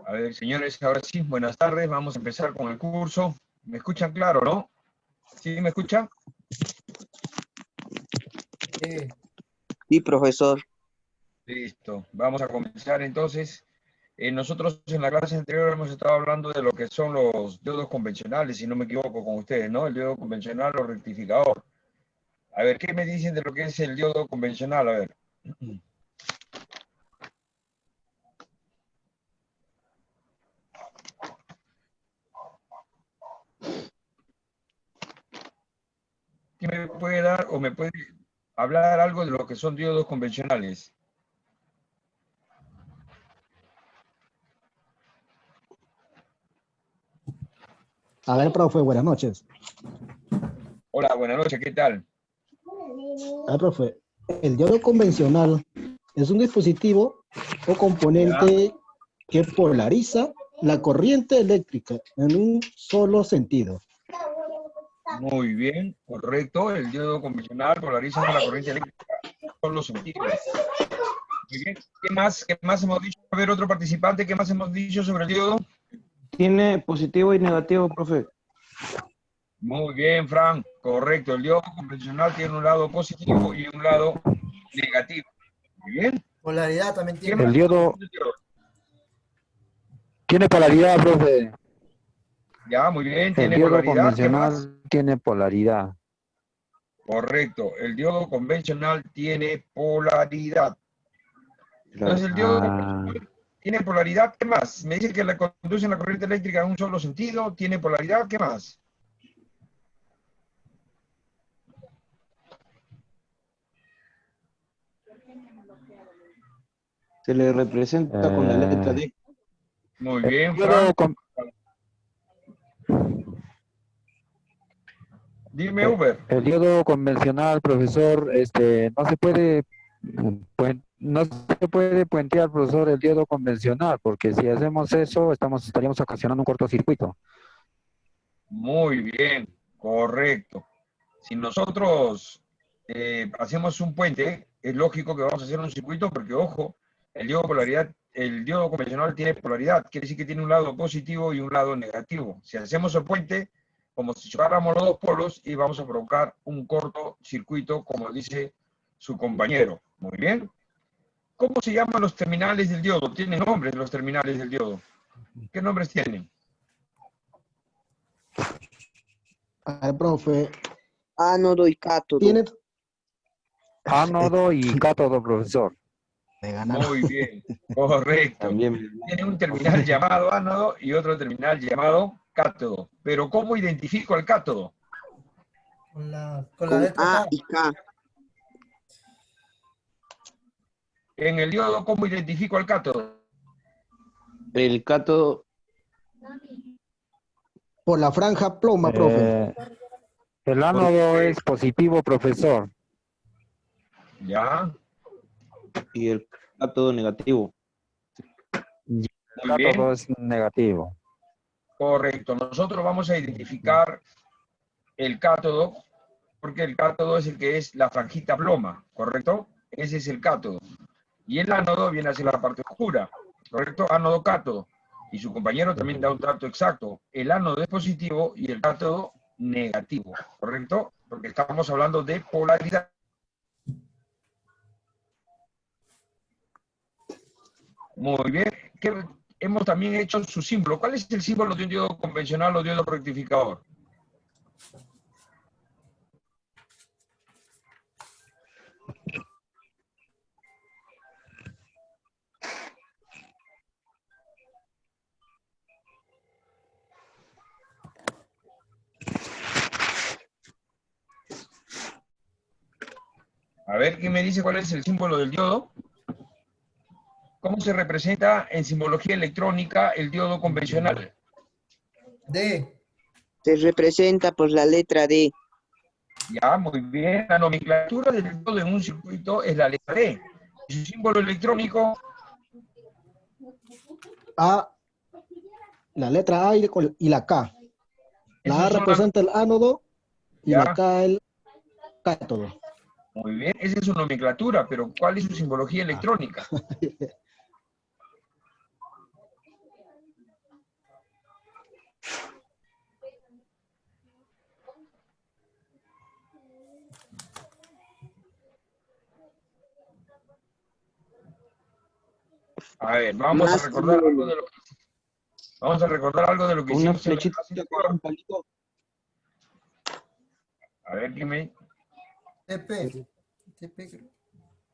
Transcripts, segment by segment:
A ver, señores, ahora sí, buenas tardes. Vamos a empezar con el curso. ¿Me escuchan claro, no? ¿Sí me escuchan? Sí, profesor. Listo. Vamos a comenzar entonces. Nosotros en la clase anterior hemos estado hablando de lo que son los diodos convencionales, si no me equivoco con ustedes, ¿no? El diodo convencional o rectificador. A ver, ¿qué me dicen de lo que es el diodo convencional? A ver. ¿Qué me puede dar o me puede hablar algo de lo que son diodos convencionales? A ver, profe, buenas noches. Hola, buenas noches, ¿qué tal? A ver, profe, el diodo convencional es un dispositivo o componente que polariza la corriente eléctrica en un solo sentido. Muy bien, correcto. El diodo convencional polariza la corriente eléctrica en todos los sentidos. Muy bien. ¿Qué más? ¿Qué más hemos dicho? A ver, otro participante, ¿qué más hemos dicho sobre el diodo? Tiene positivo y negativo, profe. Muy bien, Fran. Correcto. El diodo convencional tiene un lado positivo y un lado negativo. Muy bien. Polaridad también tiene. El diodo tiene polaridad, profe. Ya, muy bien. El Tiene diodo polaridad. ¿Qué más? convencional tiene polaridad. Correcto. El diodo convencional tiene polaridad. Entonces, el diodo convencional tiene polaridad. ¿Qué más? Me dice que le conducen la corriente eléctrica en un solo sentido. Tiene polaridad. ¿Qué más? Se le representa con la letra D. Muy El bien, diodo Fran. Dime, Uber. El diodo convencional, profesor, no se puede, no se puede puentear, profesor, el diodo convencional, porque si hacemos eso, estaríamos ocasionando un cortocircuito. Muy bien, correcto. Si nosotros hacemos un puente, es lógico que vamos a hacer un circuito porque, ojo, el diodo convencional tiene polaridad, quiere decir que tiene un lado positivo y un lado negativo. Si hacemos el puente, como si chocáramos los dos polos, y vamos a provocar un cortocircuito, como dice su compañero. Muy bien. ¿Cómo se llaman los terminales del diodo? ¿Tienen nombres los terminales del diodo? ¿Qué nombres tienen? A ver, profe, Ánodo y cátodo. tiene... Ánodo y cátodo, profesor. Me ganaron. Muy bien, correcto. También. Tiene un terminal llamado ánodo y otro terminal llamado cátodo. Pero ¿cómo identifico el cátodo? Con la Con letra A K. y K. En el diodo, ¿cómo identifico el cátodo? El cátodo. Por la franja ploma, profe. El ánodo es positivo, profesor. Ya, Y el cátodo negativo. muy El cátodo bien, es negativo. correcto. Nosotros vamos a identificar el cátodo, porque el cátodo es el que es la franjita ploma, ¿correcto? Ese es el cátodo. Y el ánodo viene a ser la parte oscura, ¿correcto? Ánodo, cátodo. Y su compañero también da un dato exacto. El ánodo es positivo y el cátodo negativo, ¿correcto? Porque estamos hablando de polaridad. Muy bien. Hemos también hecho su símbolo. ¿Cuál es el símbolo de un diodo convencional o diodo rectificador? A ver, ¿quién me dice cuál es el símbolo del diodo? ¿Cómo se representa en simbología electrónica el diodo convencional? D. Se representa por la letra D. Ya, muy bien. La nomenclatura del diodo en un circuito es la letra D. Y su símbolo electrónico, A, la letra A y la K. La A esos son representa el ánodo y ya, la K el cátodo. muy bien. Esa es su nomenclatura, pero ¿cuál es su simbología electrónica? A ver, vamos a Más recordar o algo de lo que, vamos a recordar algo de lo que Una hicimos en la flechita clase con anterior. un palito. A ver, ¿quién me... TP. TP, creo.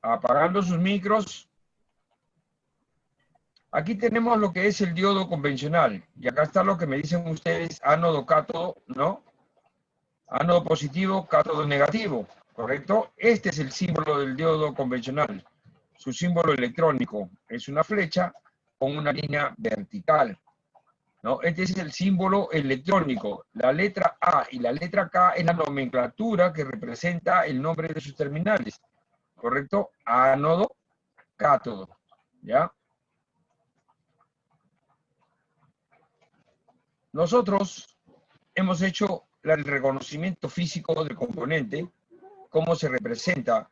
Apagando sus micros. Aquí tenemos lo que es el diodo convencional. Y acá está lo que me dicen ustedes, ánodo, cátodo, ¿no? Ánodo positivo, cátodo negativo, ¿correcto? Este es el símbolo del diodo convencional. Su símbolo electrónico es una flecha con una línea vertical, ¿no? Este es el símbolo electrónico. La letra A y la letra K es la nomenclatura que representa el nombre de sus terminales, ¿correcto? Ánodo, cátodo, ¿ya? Nosotros hemos hecho el reconocimiento físico del componente, cómo se representa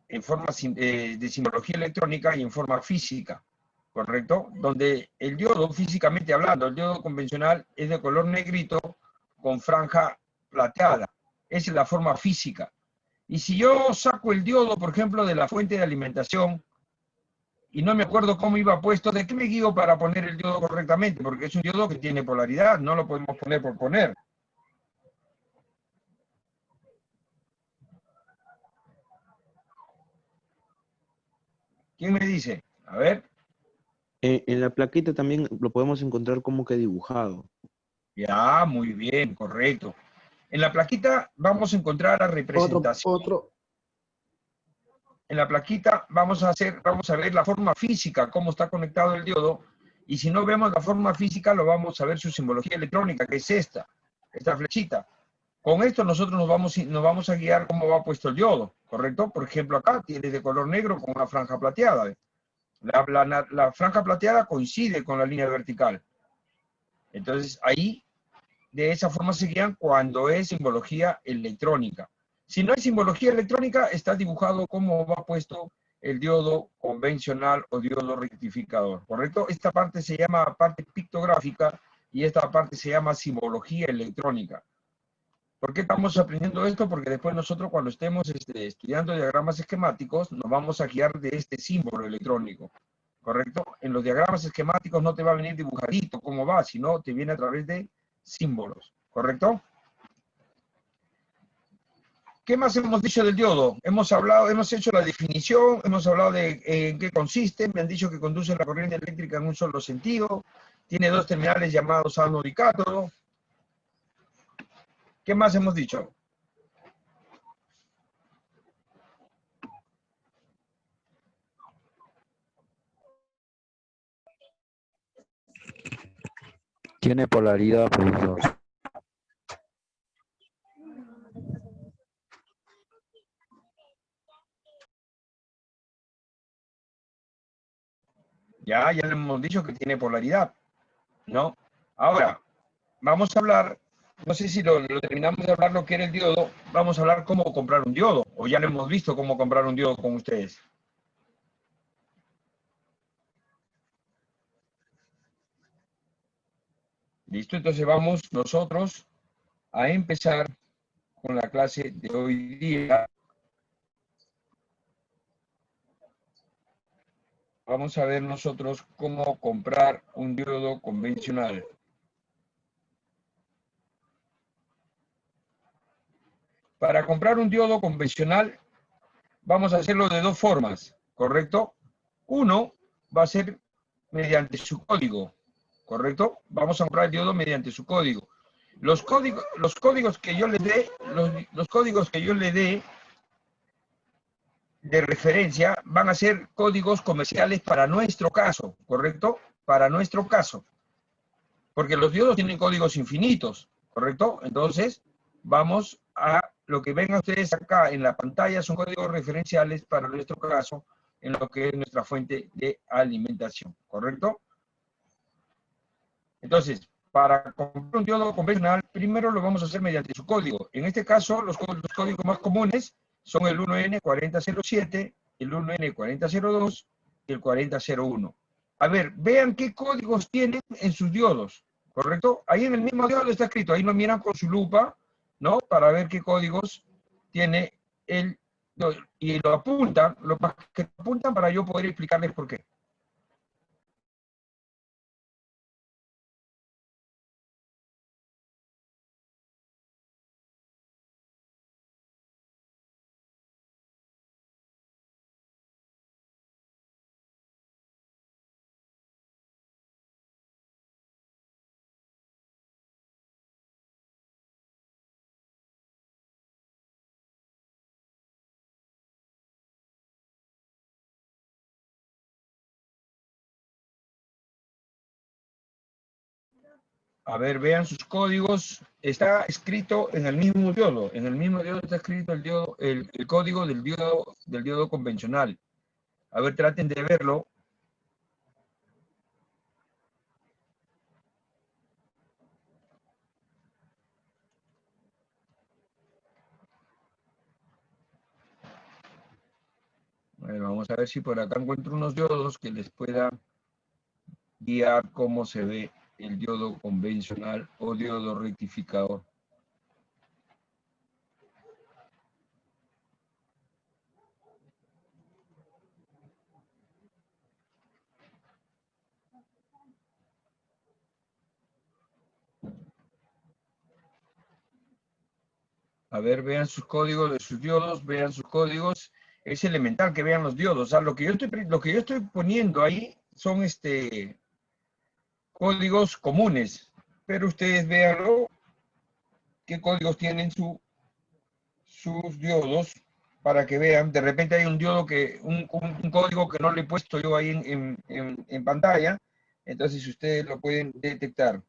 en forma de simbología electrónica y en forma física, ¿correcto? Donde el diodo, físicamente hablando, el diodo convencional es de color negrito con franja plateada. Esa es la forma física. Y si yo saco el diodo, por ejemplo, de la fuente de alimentación, y no me acuerdo cómo iba puesto, ¿de qué me guío para poner el diodo correctamente? Porque es un diodo que tiene polaridad, no lo podemos poner por poner. ¿Quién me dice? A ver. En la plaquita también lo podemos encontrar como que dibujado. Ya, muy bien, correcto. En la plaquita vamos a encontrar la representación. En la plaquita vamos a ver la forma física, cómo está conectado el diodo, y si no vemos la forma física, lo vamos a ver su simbología electrónica, que es esta flechita. Con esto nosotros nos vamos a guiar cómo va puesto el diodo, ¿correcto? Por ejemplo, acá tiene de color negro con una franja plateada. La franja plateada coincide con la línea vertical. Entonces, ahí, de esa forma se guían cuando es simbología electrónica. Si no hay simbología electrónica, está dibujado cómo va puesto el diodo convencional o diodo rectificador, ¿correcto? Esta parte se llama parte pictográfica y esta parte se llama simbología electrónica. ¿Por qué estamos aprendiendo esto? Porque después nosotros cuando estemos estudiando diagramas esquemáticos nos vamos a guiar de este símbolo electrónico, ¿correcto? En los diagramas esquemáticos no te va a venir dibujadito cómo va, sino te viene a través de símbolos, ¿correcto? ¿Qué más hemos dicho del diodo? Hemos hecho la definición, hemos hablado de en qué consiste, me han dicho que conduce la corriente eléctrica en un solo sentido, tiene dos terminales llamados ánodo y cátodo. ¿Qué más hemos dicho? Tiene polaridad, profesor. Ya le hemos dicho que tiene polaridad, ¿no? Ahora, vamos a hablar, no sé si lo terminamos de hablar lo que era el diodo, vamos a hablar cómo comprar un diodo, o ya lo hemos visto cómo comprar un diodo con ustedes. ¿Listo? Entonces vamos nosotros a empezar con la clase de hoy día. Vamos a ver nosotros cómo comprar un diodo convencional. Para comprar un diodo convencional, vamos a hacerlo de dos formas, ¿correcto? Uno va a ser mediante su código, ¿correcto? Vamos a comprar el diodo mediante su código. Los códigos que yo le dé, los códigos que yo le dé de referencia van a ser códigos comerciales para nuestro caso, ¿correcto? Para nuestro caso. Porque los diodos tienen códigos infinitos, ¿correcto? Entonces, vamos a lo que ven ustedes acá en la pantalla, son códigos referenciales para nuestro caso, en lo que es nuestra fuente de alimentación, ¿correcto? Entonces, para comprar un diodo convencional, primero lo vamos a hacer mediante su código. En este caso, los códigos más comunes son el 1N4007, el 1N4002 y el 4001. A ver, vean qué códigos tienen en sus diodos, ¿correcto? Ahí en el mismo diodo está escrito, ahí lo miran con su lupa, ¿no? Para ver qué códigos tiene el... Y lo apuntan para yo poder explicarles por qué. A ver, vean sus códigos. Está escrito en el mismo diodo. En el mismo diodo está escrito el código del diodo convencional. A ver, traten de verlo. Bueno, vamos a ver si por acá encuentro unos diodos que les pueda guiar cómo se ve el diodo convencional o diodo rectificador. A ver, vean sus códigos de sus diodos, vean sus códigos. Es elemental que vean los diodos. O sea, lo que yo estoy poniendo ahí son códigos comunes. Pero ustedes véanlo, qué códigos tienen sus diodos para que vean. De repente hay un diodo un código que no le he puesto yo ahí en pantalla. Entonces ustedes lo pueden detectar.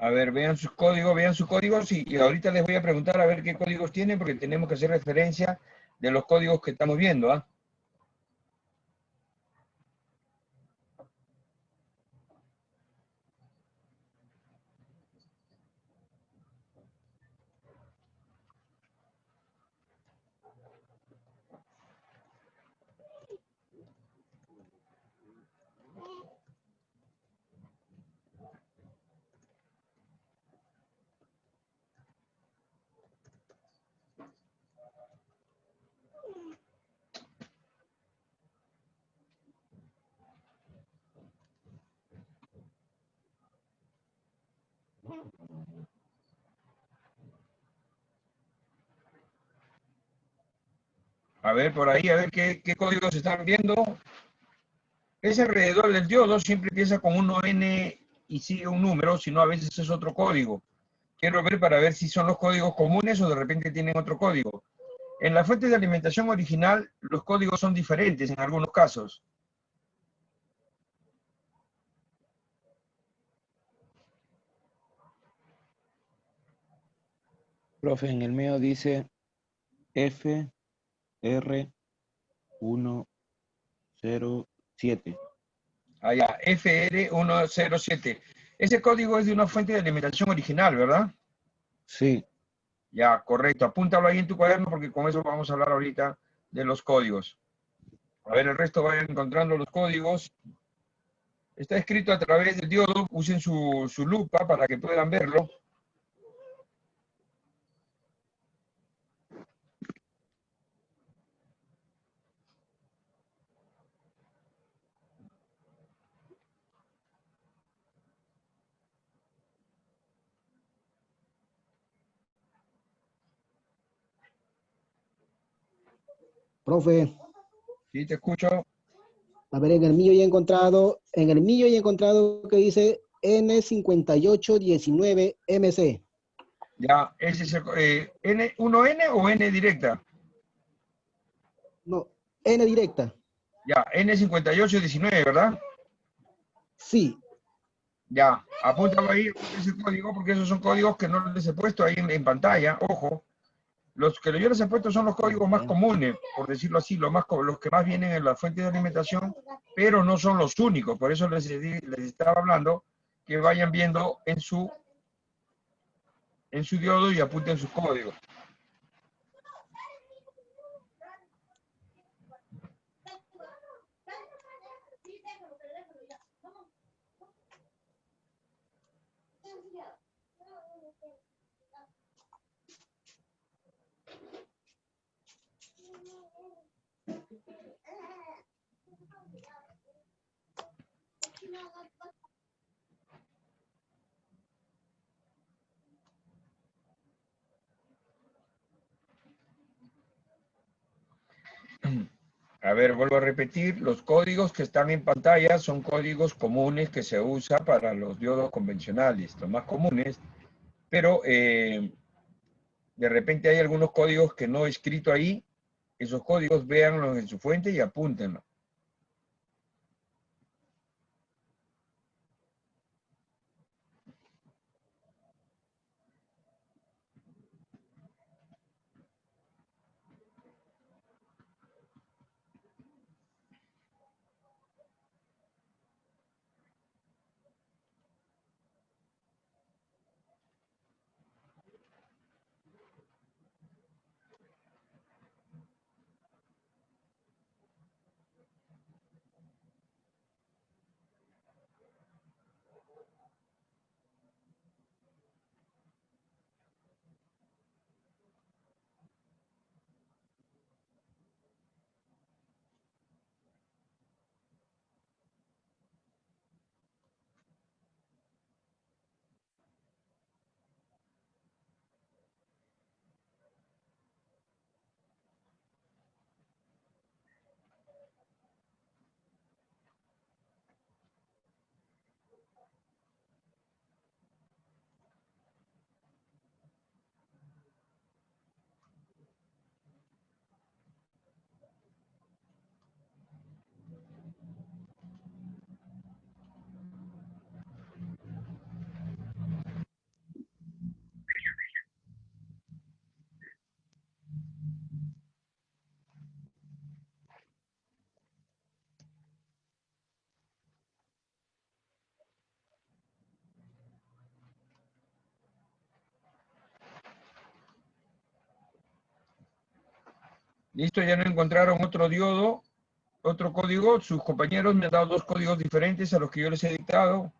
A ver, vean sus códigos y ahorita les voy a preguntar a ver qué códigos tienen porque tenemos que hacer referencia de los códigos que estamos viendo, ¿ah? A ver, por ahí, a ver qué códigos están viendo. Ese alrededor del diodo siempre empieza con 1N y sigue un número, si no a veces es otro código. Quiero ver para ver si son los códigos comunes o de repente tienen otro código. En la fuente de alimentación original, los códigos son diferentes en algunos casos. Profe, en el medio dice FR107. Allá, FR107. Ese código es de una fuente de alimentación original, ¿verdad? Sí. Ya, correcto. Apúntalo ahí en tu cuaderno porque con eso vamos a hablar ahorita de los códigos. A ver, el resto vayan encontrando los códigos. Está escrito a través del diodo. Usen su lupa para que puedan verlo. Profe, Sí, te escucho. a ver, en el mío ya he encontrado que dice N5819MC. Ya, ese es el, ¿1N o N directa? No, N directa. Ya, N5819, ¿verdad? Sí. Ya, apúntalo ahí ese código porque esos son códigos que no les he puesto ahí en pantalla. Ojo, los que yo les he puesto son los códigos más comunes, por decirlo así, los que más vienen en la fuente de alimentación, pero no son los únicos. Por eso les estaba hablando que vayan viendo en su en su diodo y apunten sus códigos. A ver, vuelvo a repetir, los códigos que están en pantalla son códigos comunes que se usan para los diodos convencionales, los más comunes, pero de repente hay algunos códigos que no he escrito ahí. Esos códigos véanlos en su fuente y apúntenlos. Listo, ya no encontraron otro diodo, otro código. Sus compañeros me han dado dos códigos diferentes a los que yo les he dictado.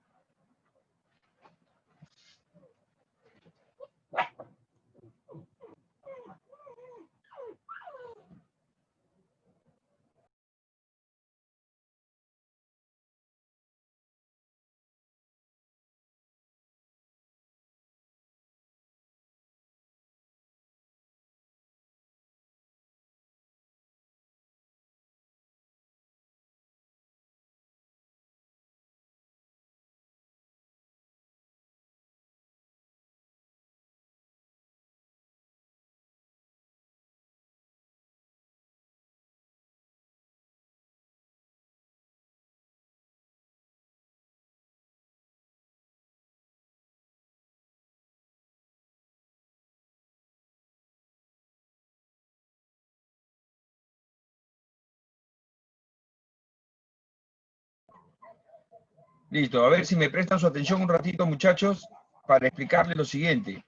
Listo, a ver si me prestan su atención un ratito, muchachos, para explicarles lo siguiente.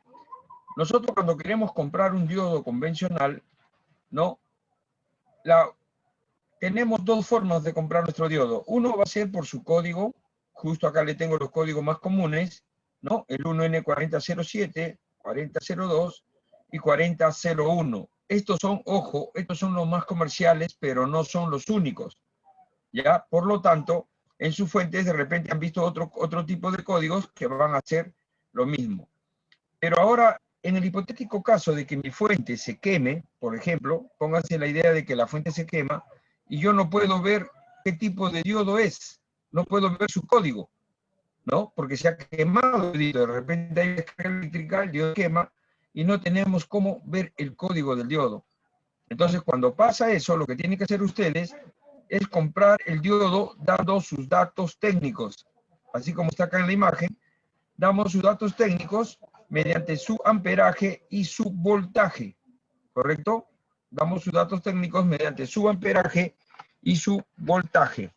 Nosotros cuando queremos comprar un diodo convencional, ¿no? Tenemos dos formas de comprar nuestro diodo. Uno va a ser por su código, justo acá le tengo los códigos más comunes, ¿no? El 1N4007, 4002 y 4001. Estos son, ojo, estos son los más comerciales, pero no son los únicos, ¿ya? Por lo tanto, en sus fuentes de repente han visto otro tipo de códigos que van a hacer lo mismo. Pero ahora, en el hipotético caso de que mi fuente se queme, por ejemplo, pónganse la idea de que la fuente se quema y yo no puedo ver qué tipo de diodo es, no puedo ver su código, ¿no? Porque se ha quemado, de repente hay descarga eléctrica, el diodo quema y no tenemos cómo ver el código del diodo. Entonces, cuando pasa eso, lo que tienen que hacer ustedes es comprar el diodo dando sus datos técnicos. Así como está acá en la imagen, damos sus datos técnicos mediante su amperaje y su voltaje, ¿correcto? Damos sus datos técnicos mediante su amperaje y su voltaje.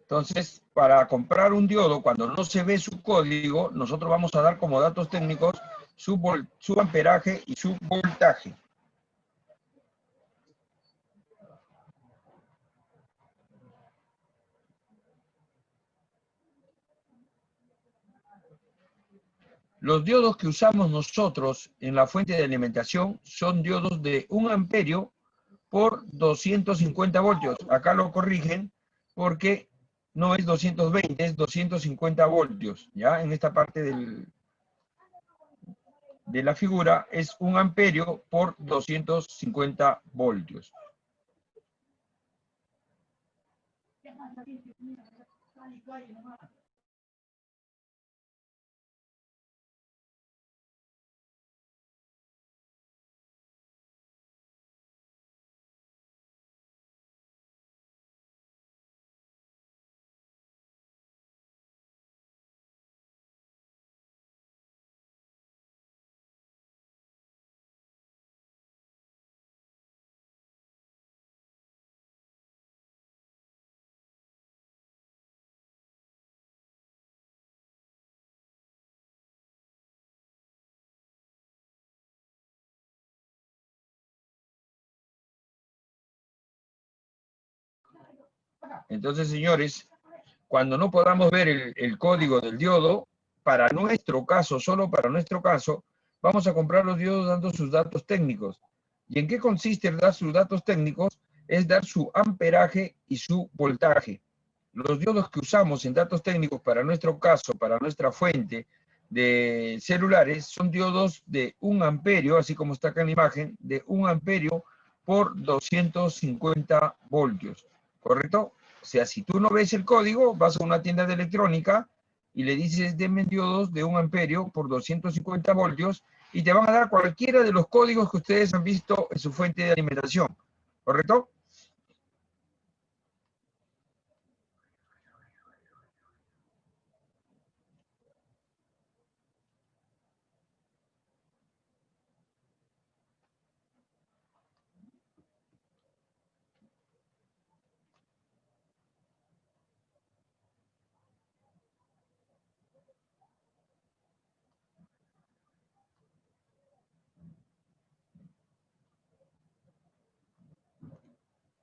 Entonces, para comprar un diodo, cuando no se ve su código, nosotros vamos a dar como datos técnicos su amperaje y su voltaje. Los diodos que usamos nosotros en la fuente de alimentación son diodos de 1 amperio por 250 voltios. Acá lo corrigen porque no es 220, es 250 voltios. ¿Ya? En esta parte de la figura es 1 amperio por 250 voltios. Entonces, señores, cuando no podamos ver el código del diodo, para nuestro caso, solo para nuestro caso, vamos a comprar los diodos dando sus datos técnicos. ¿Y en qué consiste el dar sus datos técnicos? Es dar su amperaje y su voltaje. Los diodos que usamos en datos técnicos para nuestro caso, para nuestra fuente de celulares, son diodos de 1 amperio, así como está acá en la imagen, de 1 amperio por 250 voltios. ¿Correcto? O sea, si tú no ves el código, vas a una tienda de electrónica y le dices, denme diodos de 1 amperio por 250 voltios y te van a dar cualquiera de los códigos que ustedes han visto en su fuente de alimentación. ¿Correcto?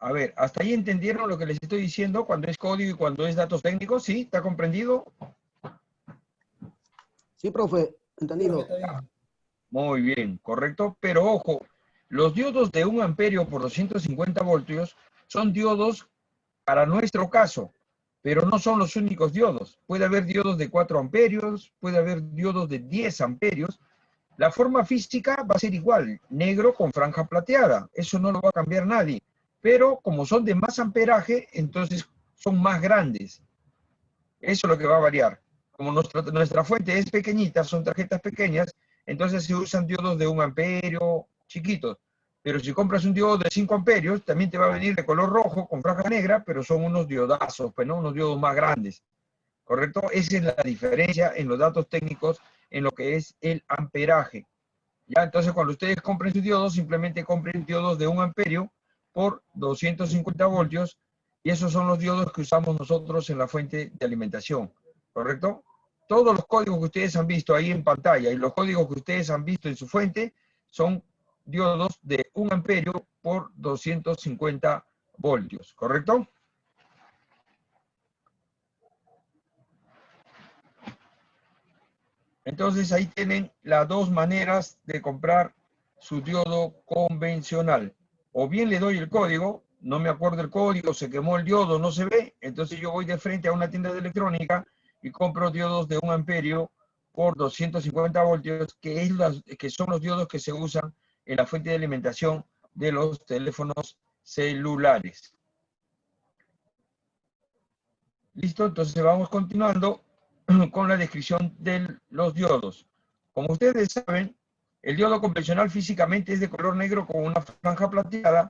A ver, ¿hasta ahí entendieron lo que les estoy diciendo cuando es código y cuando es datos técnicos? ¿Sí? ¿Está comprendido? Sí, profe, entendido. Está bien. Muy bien, correcto. Pero ojo, los diodos de 1 amperio por 250 voltios son diodos para nuestro caso, pero no son los únicos diodos. Puede haber diodos de 4 amperios, puede haber diodos de 10 amperios. La forma física va a ser igual, negro con franja plateada. Eso no lo va a cambiar nadie. Pero como son de más amperaje, entonces son más grandes. Eso es lo que va a variar. Como nuestra fuente es pequeñita, son tarjetas pequeñas, entonces se usan diodos de 1 amperio, chiquitos. Pero si compras un diodo de 5 amperios, también te va a venir de color rojo con franja negra, pero son unos diodazos, pues, ¿no? Unos diodos más grandes. ¿Correcto? Esa es la diferencia en los datos técnicos en lo que es el amperaje. ¿Ya? Entonces, cuando ustedes compren sus diodos, simplemente compren diodos de 1 amperio por 250 voltios, y esos son los diodos que usamos nosotros en la fuente de alimentación, ¿correcto? Todos los códigos que ustedes han visto ahí en pantalla y los códigos que ustedes han visto en su fuente son diodos de 1 amperio por 250 voltios, ¿correcto? Entonces ahí tienen las dos maneras de comprar su diodo convencional. O bien le doy el código, no me acuerdo el código, se quemó el diodo, no se ve, entonces yo voy de frente a una tienda de electrónica y compro diodos de 1 amperio por 250 voltios, que son los diodos que se usan en la fuente de alimentación de los teléfonos celulares. ¿Listo? Entonces vamos continuando con la descripción de los diodos. Como ustedes saben, el diodo convencional físicamente es de color negro con una franja plateada,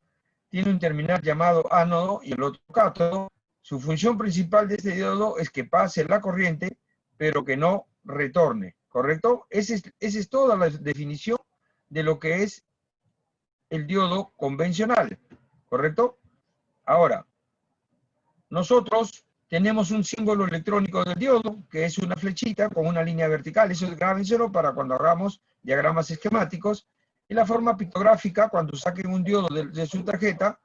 tiene un terminal llamado ánodo y el otro cátodo. Su función principal de este diodo es que pase la corriente, pero que no retorne, ¿correcto? Esa es toda la definición de lo que es el diodo convencional, ¿correcto? Ahora, nosotros tenemos un símbolo electrónico del diodo, que es una flechita con una línea vertical. Eso es grábenselo para cuando hagamos diagramas esquemáticos. Y la forma pictográfica, cuando saquen un diodo de su tarjeta,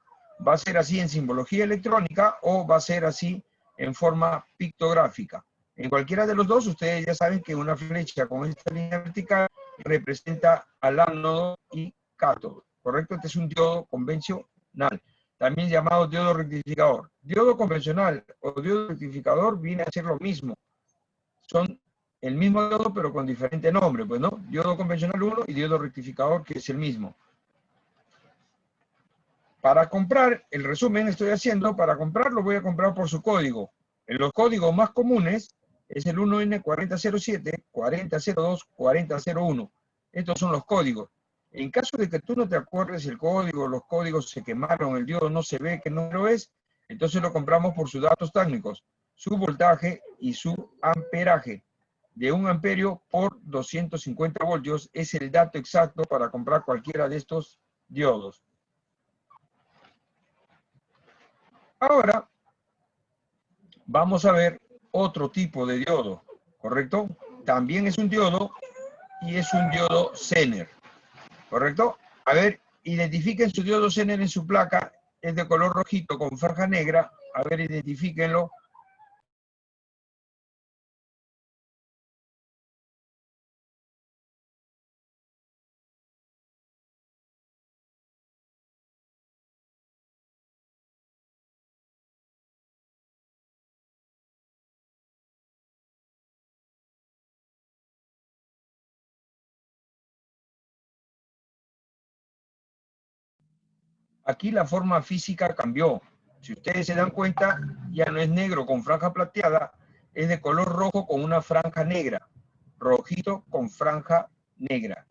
va a ser así en simbología electrónica o va a ser así en forma pictográfica. En cualquiera de los dos, ustedes ya saben que una flecha con esta línea vertical representa al ánodo y cátodo, ¿correcto? Este es un diodo convencional, también llamado diodo rectificador. Diodo convencional o diodo rectificador viene a ser lo mismo. Son el mismo diodo, pero con diferente nombre, pues, ¿no? Diodo convencional 1 y diodo rectificador, que es el mismo. Para comprar, el resumen estoy haciendo, para comprar lo voy a comprar por su código. En los códigos más comunes es el 1N4007, 4002, 4001. Estos son los códigos. En caso de que tú no te acuerdes el código, los códigos se quemaron, el diodo no se ve qué número es, entonces lo compramos por sus datos técnicos, su voltaje y su amperaje. De 1 amperio por 250 voltios es el dato exacto para comprar cualquiera de estos diodos. Ahora vamos a ver otro tipo de diodo, ¿correcto? También es un diodo y es un diodo Zener, ¿correcto? A ver, identifiquen su diodo Zener en su placa, es de color rojito con franja negra. A ver, identifíquenlo. Aquí la forma física cambió. Si ustedes se dan cuenta, ya no es negro con franja plateada, es de color rojo con una franja negra. Rojito con franja negra.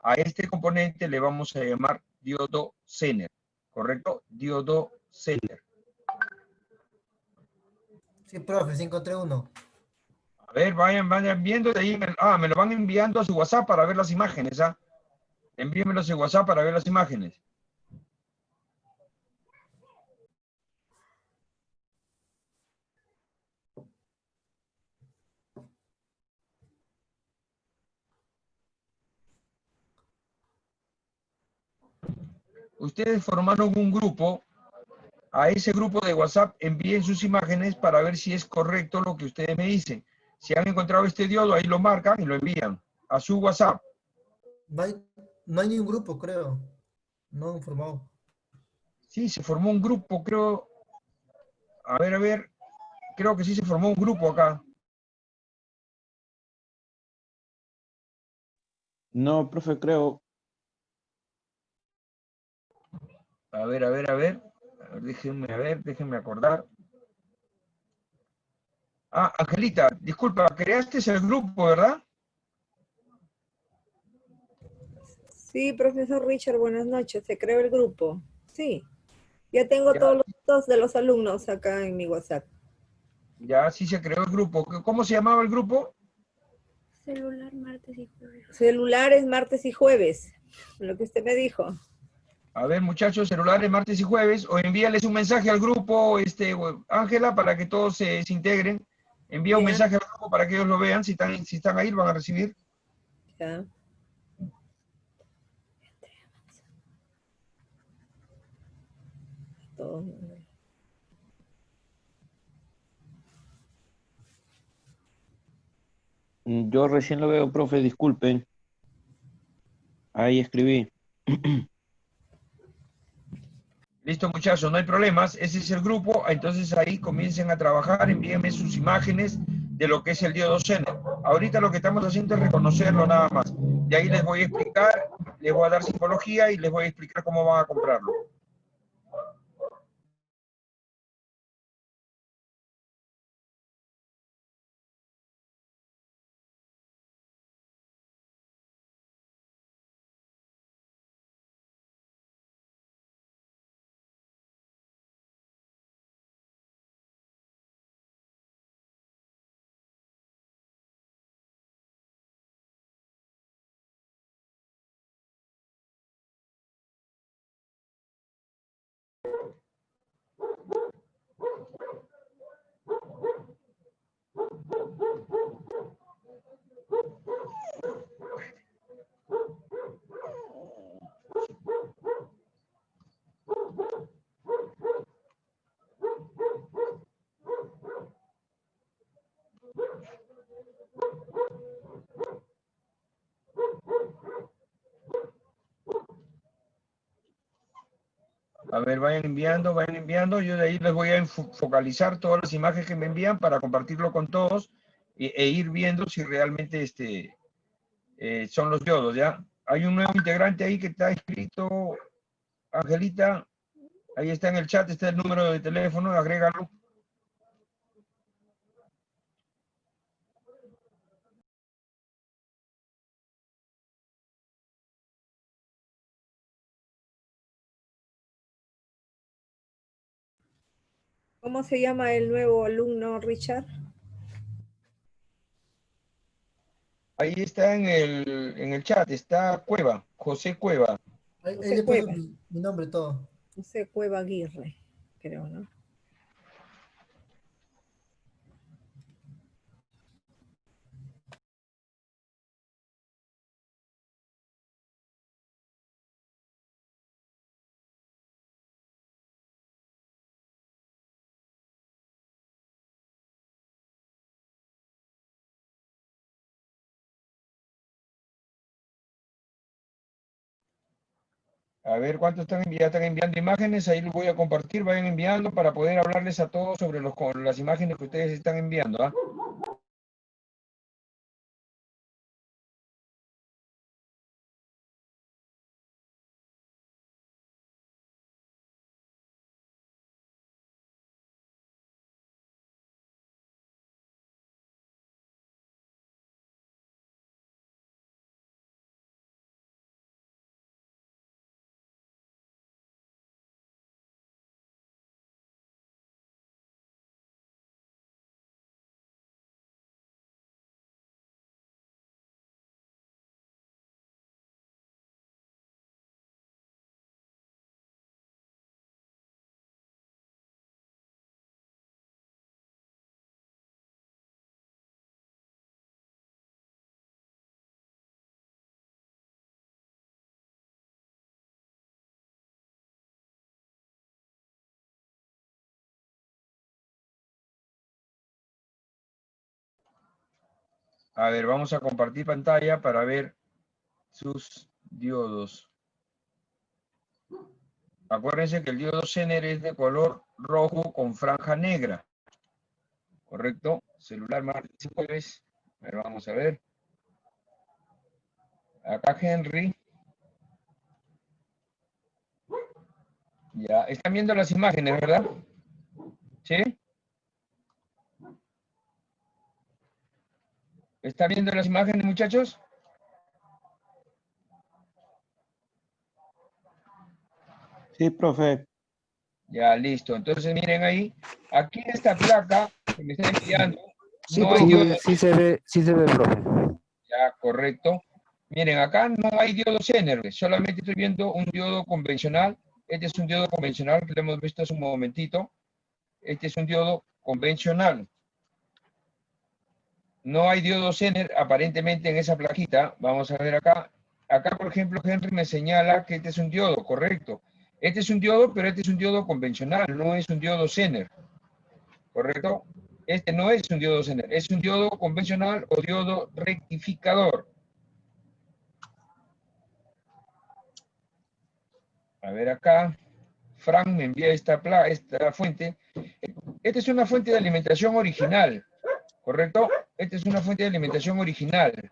A este componente le vamos a llamar diodo Zener, ¿correcto? Diodo Zener. Sí, profe, sí encontré uno. A ver, vayan viendo de ahí. Me lo van enviando a su WhatsApp para ver las imágenes, ¿ah? Envíenmelo a su WhatsApp para ver las imágenes. Ustedes formaron un grupo. A ese grupo de WhatsApp envíen sus imágenes para ver si es correcto lo que ustedes me dicen. Si han encontrado este diodo, ahí lo marcan y lo envían a su WhatsApp. No hay ni un grupo, creo. No han formado. Sí, se formó un grupo, creo. A ver. Creo que sí se formó un grupo acá. No, profe, creo. A ver. Déjenme acordar. Ah, Angelita, disculpa, creaste el grupo, ¿verdad? Sí, profesor Richard, buenas noches. Se creó el grupo. Sí, ya tengo Ya, todos los datos de los alumnos acá en mi WhatsApp. ya sí se creó el grupo. ¿Cómo se llamaba el grupo? Celular martes y jueves. Celulares martes y jueves, lo que usted me dijo. A ver, muchachos, celulares martes y jueves, o envíales un mensaje al grupo, Ángela, para que todos se integren. Envía un Ya, mensaje al grupo para que ellos lo vean. Si están ahí, lo van a recibir. ya. Todo. Yo recién lo veo, profe, disculpen. Ahí escribí. Listo, muchachos, no hay problemas. Ese es el grupo. Entonces ahí comiencen a trabajar. Envíenme sus imágenes de lo que es el diodo Zener. Ahorita lo que estamos haciendo es reconocerlo nada más. De ahí les voy a explicar, les voy a dar simbología y les voy a explicar cómo van a comprarlo. A ver, vayan enviando. Yo de ahí les voy a focalizar todas las imágenes que me envían para compartirlo con todos e ir viendo si realmente son los diodos, ¿ya? Hay un nuevo integrante ahí que está escrito, Angelita, ahí está en el chat, está el número de teléfono, agrégalo. ¿Cómo se llama el nuevo alumno, Richard? Ahí está en el chat, está Cueva, José Cueva. Ahí José le puso Cueva. mi nombre y todo. José Cueva Aguirre, creo, ¿no? A ver cuántos ya están enviando imágenes, ahí les voy a compartir, vayan enviando para poder hablarles a todos sobre las imágenes que ustedes están enviando, ¿ah? A ver, vamos a compartir pantalla para ver sus diodos. Acuérdense que el diodo Zener es de color rojo con franja negra. ¿Correcto? Celular martes y jueves. A ver, vamos a ver. Acá Henry. Ya, están viendo las imágenes, ¿verdad? ¿Sí? ¿Están viendo las imágenes, muchachos? Sí, profe. Ya, listo. Entonces, miren ahí. Aquí en esta placa que me están enviando, Sí, no hay profe. diodo. Sí se ve, profe. Ya, correcto. Miren, acá no hay diodo Zener, solamente estoy viendo un diodo convencional. Este es un diodo convencional que lo hemos visto hace un momentito. Este es un diodo convencional. No hay diodo Zener aparentemente en esa plaquita. Vamos a ver acá. Acá, por ejemplo, Henry me señala que este es un diodo, correcto. Este es un diodo, pero este es un diodo convencional, no es un diodo Zener, ¿correcto? Este no es un diodo Zener, es un diodo convencional o diodo rectificador. A ver acá. Frank me envía esta fuente. Esta es una fuente de alimentación original, ¿correcto? Esta es una fuente de alimentación original.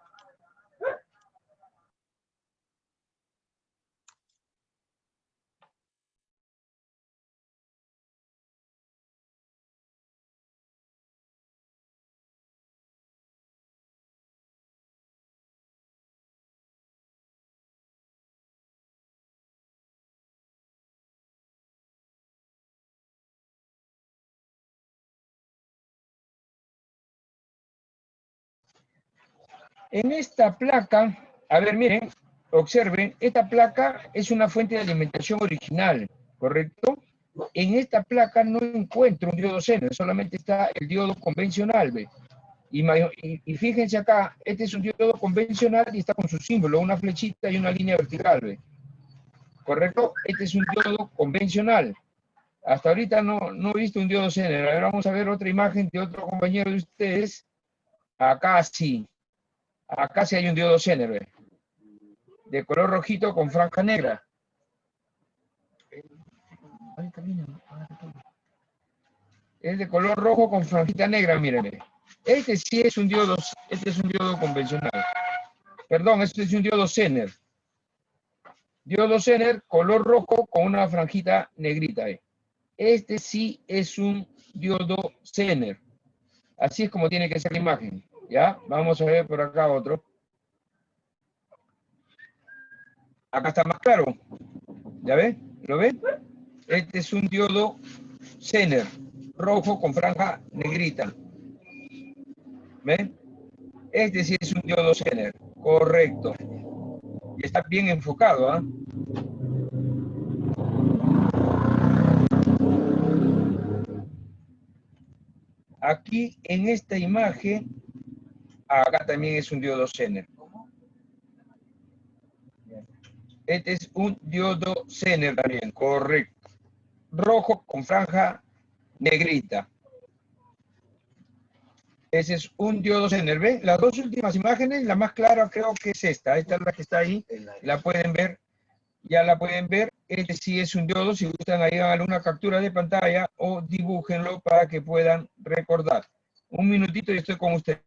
En esta placa, a ver, miren, observen, esta placa es una fuente de alimentación original, ¿correcto? En esta placa no encuentro un diodo Zener, solamente está el diodo convencional, ¿ve? Y fíjense acá, este es un diodo convencional y está con su símbolo, una flechita y una línea vertical, ¿ve? ¿Correcto? Este es un diodo convencional. Hasta ahorita no he visto un diodo Zener. Ahora vamos a ver otra imagen de otro compañero de ustedes. Acá sí. Acá sí hay un diodo Zener, ¿ve? De color rojito con franja negra. Ahorita viene, es de color rojo con franjita negra, mírenme. Este sí es un diodo, este es un diodo convencional. Perdón, este es un diodo Zener. Diodo Zener, color rojo con una franjita negrita. Este sí es un diodo Zener. Así es como tiene que ser la imagen. ¿Ya? Vamos a ver por acá otro. Acá está más claro. ¿Ya ven? ¿Lo ven? Este es un diodo Zener, rojo con franja negrita. ¿Ven? Este sí es un diodo Zener. Correcto. Y está bien enfocado, ¿ah? Aquí en esta imagen, acá también es un diodo Zener. Este es un diodo Zener también, correcto. Rojo con franja negrita. Ese es un diodo Zener. ¿Ven? Las dos últimas imágenes, la más clara creo que es esta. Esta es la que está ahí. La pueden ver. Ya la pueden ver. Este sí es un diodo. Si gustan, ahí hagan una captura de pantalla o dibújenlo para que puedan recordar. Un minutito y estoy con ustedes.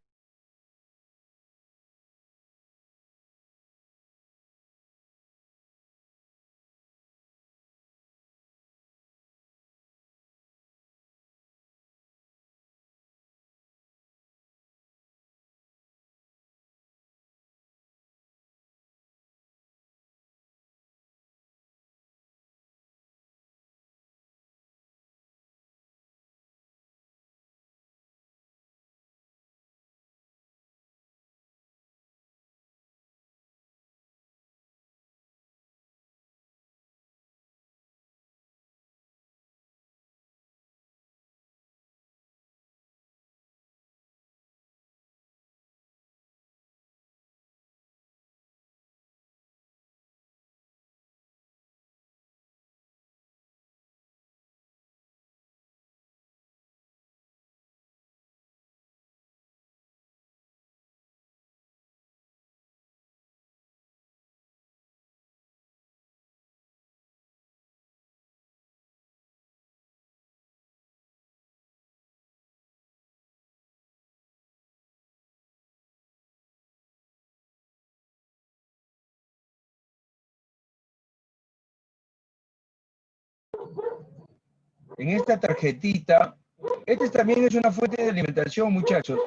En esta tarjetita, esta también es una fuente de alimentación, muchachos.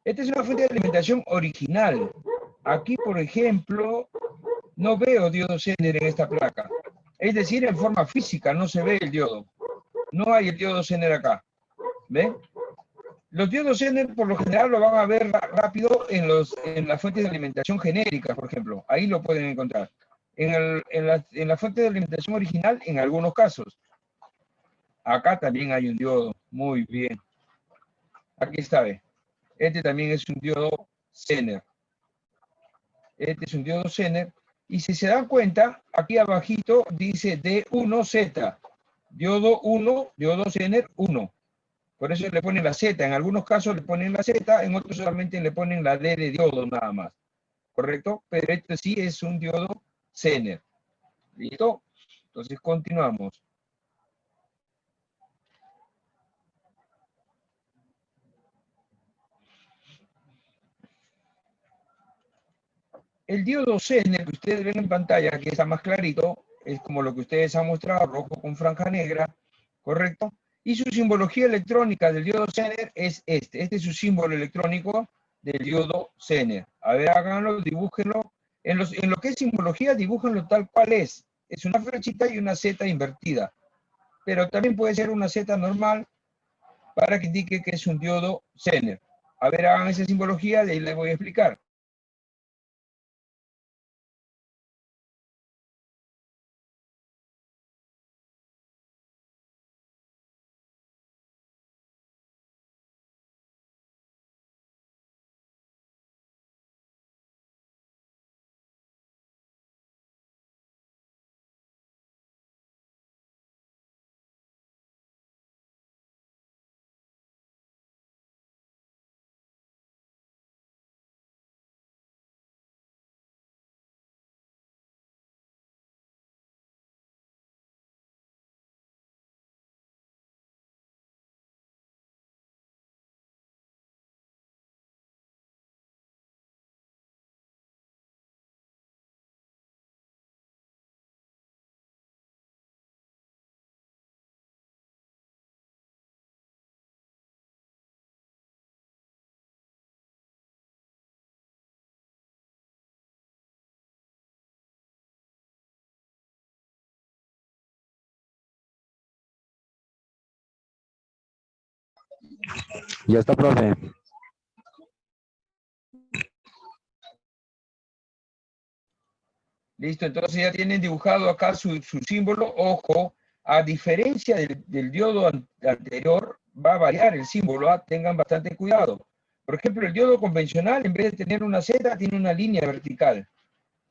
Esta es una fuente de alimentación original. Aquí, por ejemplo, no veo diodo Zener en esta placa. Es decir, en forma física no se ve el diodo. No hay el diodo Zener acá. ¿Ven? Los diodos Zener por lo general lo van a ver rápido en las fuentes de alimentación genéricas, por ejemplo. Ahí lo pueden encontrar. En la fuente de alimentación original, en algunos casos. Acá también hay un diodo. Muy bien. Aquí está, ¿ve? Este también es un diodo Zener. Este es un diodo Zener. Y si se dan cuenta, aquí abajito dice D1Z. Diodo 1, diodo Zener 1. Por eso le ponen la Z. En algunos casos le ponen la Z, en otros solamente le ponen la D de diodo nada más. ¿Correcto? Pero este sí es un diodo Zener. ¿Listo? Entonces continuamos. El diodo Zener que ustedes ven en pantalla, que está más clarito, es como lo que ustedes han mostrado, rojo con franja negra, ¿correcto? Y su simbología electrónica del diodo Zener es este. Este es su símbolo electrónico del diodo Zener. A ver, háganlo, dibújenlo. En lo que es simbología, dibújenlo tal cual es. Es una flechita y una Z invertida. Pero también puede ser una Z normal para que indique que es un diodo Zener. A ver, hagan esa simbología, de ahí les voy a explicar. Ya está, profe. Listo, entonces ya tienen dibujado acá su símbolo. Ojo, a diferencia del diodo anterior, va a variar el símbolo, ¿ah? Tengan bastante cuidado. Por ejemplo, el diodo convencional, en vez de tener una Z, tiene una línea vertical.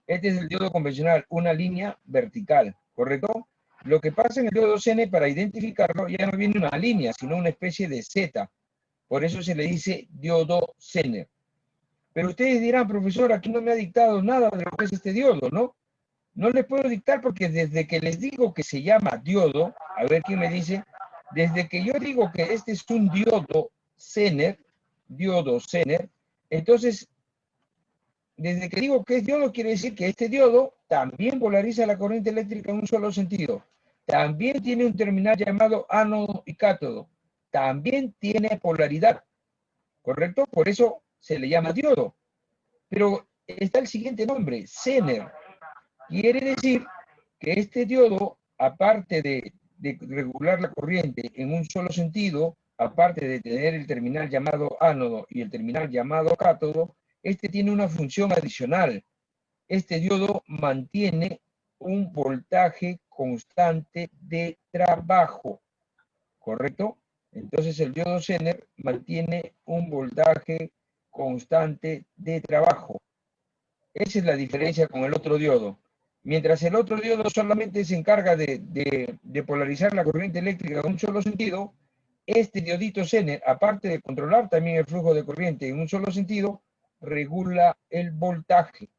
Este es el diodo convencional, una línea vertical, ¿correcto? Lo que pasa en el diodo Zener, para identificarlo, ya no viene una línea, sino una especie de Z. Por eso se le dice diodo Zener. Pero ustedes dirán, profesor, aquí no me ha dictado nada de lo que es este diodo, ¿no? No les puedo dictar porque desde que les digo que se llama diodo, a ver quién me dice, desde que yo digo que este es un diodo Zener, entonces, desde que digo que es diodo, quiere decir que este diodo también polariza la corriente eléctrica en un solo sentido. También tiene un terminal llamado ánodo y cátodo. También tiene polaridad, ¿correcto? Por eso se le llama diodo. Pero está el siguiente nombre, Zener. Quiere decir que este diodo, aparte de regular la corriente en un solo sentido, aparte de tener el terminal llamado ánodo y el terminal llamado cátodo, este tiene una función adicional. Este diodo mantiene un voltaje constante de trabajo, ¿correcto? Entonces el diodo Zener mantiene un voltaje constante de trabajo. Esa es la diferencia con el otro diodo. Mientras el otro diodo solamente se encarga de polarizar la corriente eléctrica en un solo sentido, este diodito Zener, aparte de controlar también el flujo de corriente en un solo sentido, regula el voltaje,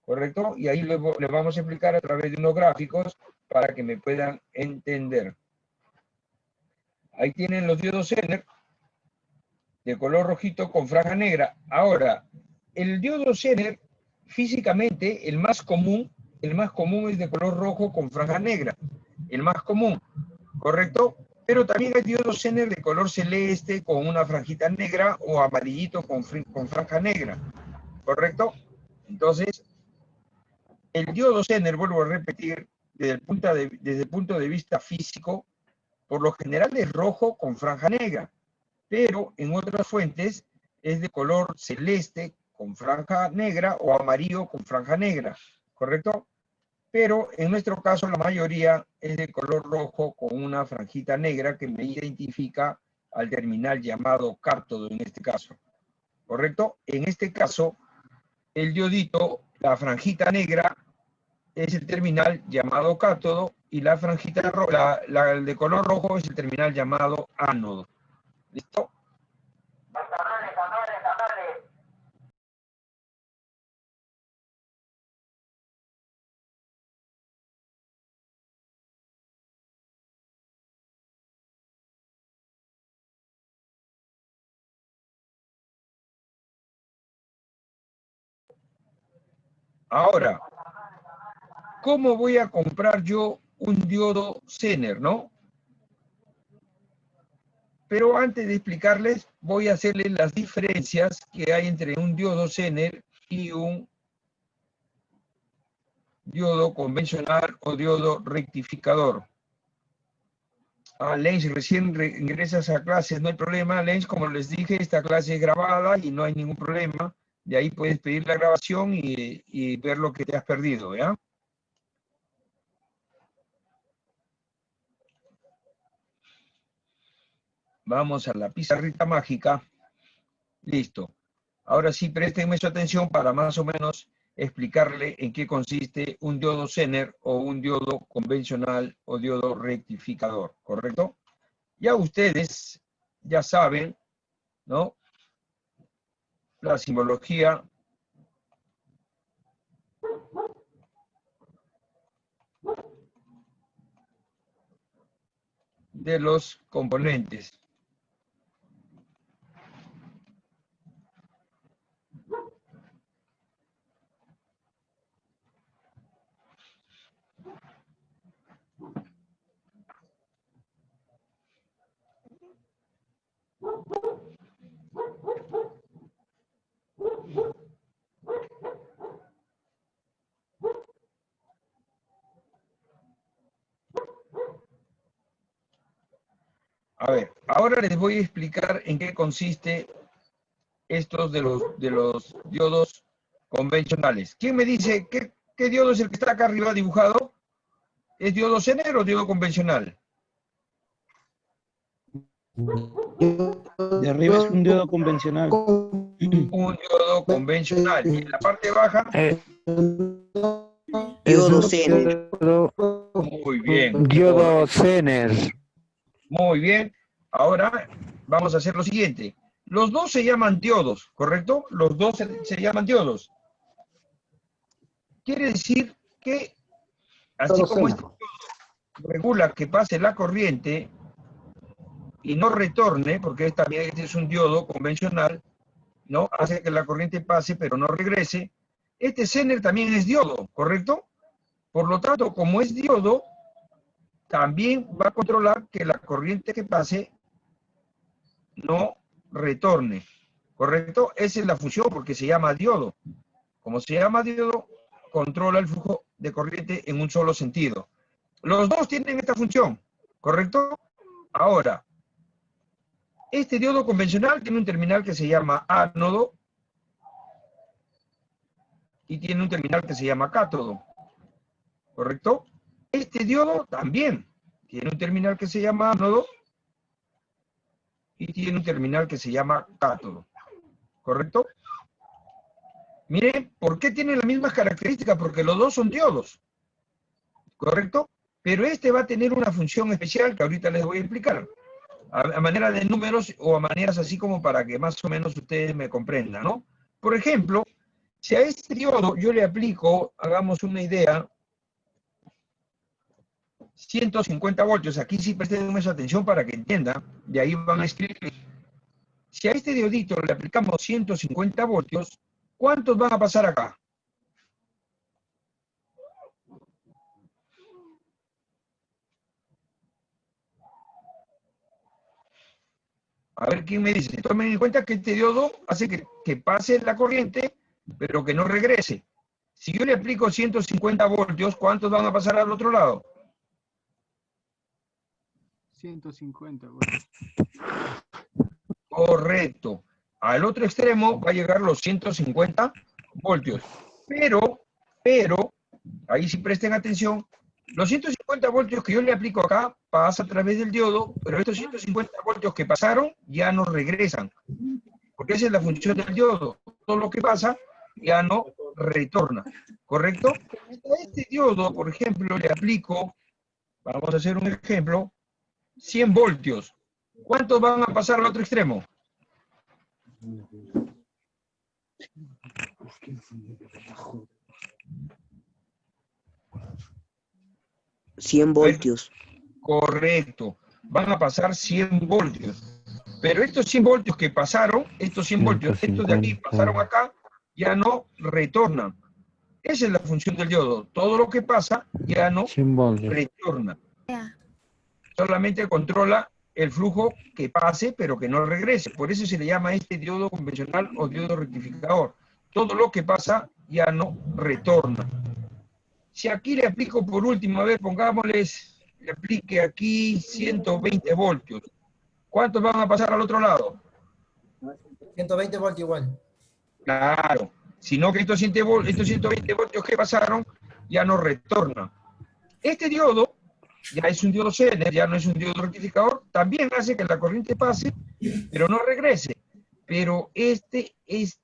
¿correcto? Y ahí les vamos a explicar a través de unos gráficos para que me puedan entender. Ahí tienen los diodos Zener de color rojito con franja negra. Ahora, el diodo Zener, físicamente, el más común es de color rojo con franja negra. El más común, ¿correcto? Pero también hay diodos Zener de color celeste con una franjita negra o amarillito con franja negra, ¿correcto? Entonces, el diodo Zener, vuelvo a repetir, desde el punto de vista físico, por lo general es rojo con franja negra, pero en otras fuentes es de color celeste con franja negra o amarillo con franja negra, ¿correcto? Pero en nuestro caso la mayoría es de color rojo con una franjita negra que me identifica al terminal llamado cátodo en este caso, ¿correcto? En este caso, el diodito, la franjita negra es el terminal llamado cátodo y la franjita la de color rojo es el terminal llamado ánodo. ¿Listo? Ahora, ¿cómo voy a comprar yo un diodo Zener, no? Pero antes de explicarles, voy a hacerles las diferencias que hay entre un diodo Zener y un diodo convencional o diodo rectificador. Lenz, recién ingresas a clases, no hay problema. Lenz, como les dije, esta clase es grabada y no hay ningún problema. De ahí puedes pedir la grabación y ver lo que te has perdido, ¿ya? Vamos a la pizarrita mágica. Listo. Ahora sí, préstenme su atención para más o menos explicarle en qué consiste un diodo Zener o un diodo convencional o diodo rectificador, ¿correcto? Ya ustedes ya saben, ¿no? La simbología de los componentes. A ver, ahora les voy a explicar en qué consiste estos de los diodos convencionales. ¿Quién me dice qué diodo es el que está acá arriba dibujado? ¿Es diodo Zener o diodo convencional? De arriba es un diodo convencional. Un diodo convencional. Y en la parte baja, Es Diodo un Zener. muy bien. diodo Zener. Muy bien. Ahora vamos a hacer lo siguiente. Los dos se llaman diodos, ¿correcto? Los dos se llaman diodos. Quiere decir que, así como este diodo regula que pase la corriente y no retorne, porque también este es un diodo convencional, ¿no? Hace que la corriente pase pero no regrese. Este Zener también es diodo, ¿correcto? Por lo tanto, como es diodo, también va a controlar que la corriente que pase no retorne, ¿correcto? Esa es la función porque se llama diodo. Como se llama diodo, controla el flujo de corriente en un solo sentido. Los dos tienen esta función, ¿correcto? Ahora, este diodo convencional tiene un terminal que se llama ánodo y tiene un terminal que se llama cátodo, ¿correcto? Este diodo también tiene un terminal que se llama ánodo y tiene un terminal que se llama cátodo, ¿correcto? Miren, ¿por qué tienen las mismas características? Porque los dos son diodos, ¿correcto? Pero este va a tener una función especial que ahorita les voy a explicar, a manera de números o a maneras así como para que más o menos ustedes me comprendan, ¿no? Por ejemplo, si a este diodo yo le aplico, hagamos una idea, 150 voltios, aquí sí presten mucha atención para que entiendan, de ahí van a escribir. Si a este diodito le aplicamos 150 voltios, ¿cuántos van a pasar acá? A ver quién me dice. Tomen en cuenta que este diodo hace que pase la corriente, pero que no regrese. Si yo le aplico 150 voltios, ¿cuántos van a pasar al otro lado? 150 voltios. Correcto. Al otro extremo va a llegar los 150 voltios. Pero, ahí sí presten atención, los 150 voltios que yo le aplico acá pasa a través del diodo, pero estos 150 voltios que pasaron ya no regresan. Porque esa es la función del diodo. Todo lo que pasa ya no retorna. ¿Correcto? A este diodo, por ejemplo, le aplico, vamos a hacer un ejemplo, 100 voltios. ¿Cuántos van a pasar al otro extremo? 100 voltios. Correcto. Van a pasar 100 voltios. Pero estos 100 voltios que pasaron, estos 100 voltios, estos de aquí pasaron acá, ya no retornan. Esa es la función del diodo. Todo lo que pasa ya no retorna. Solamente controla el flujo que pase, pero que no regrese. Por eso se le llama este diodo convencional o diodo rectificador. Todo lo que pasa ya no retorna. Si aquí le aplico por último, a ver, pongámosles, le aplique aquí 120 voltios. ¿Cuántos van a pasar al otro lado? 120 voltios igual. Claro, sino que estos 120 voltios que pasaron ya no retornan. Este diodo ya es un diodo Zener, ya no es un diodo rectificador, también hace que la corriente pase, pero no regrese. Pero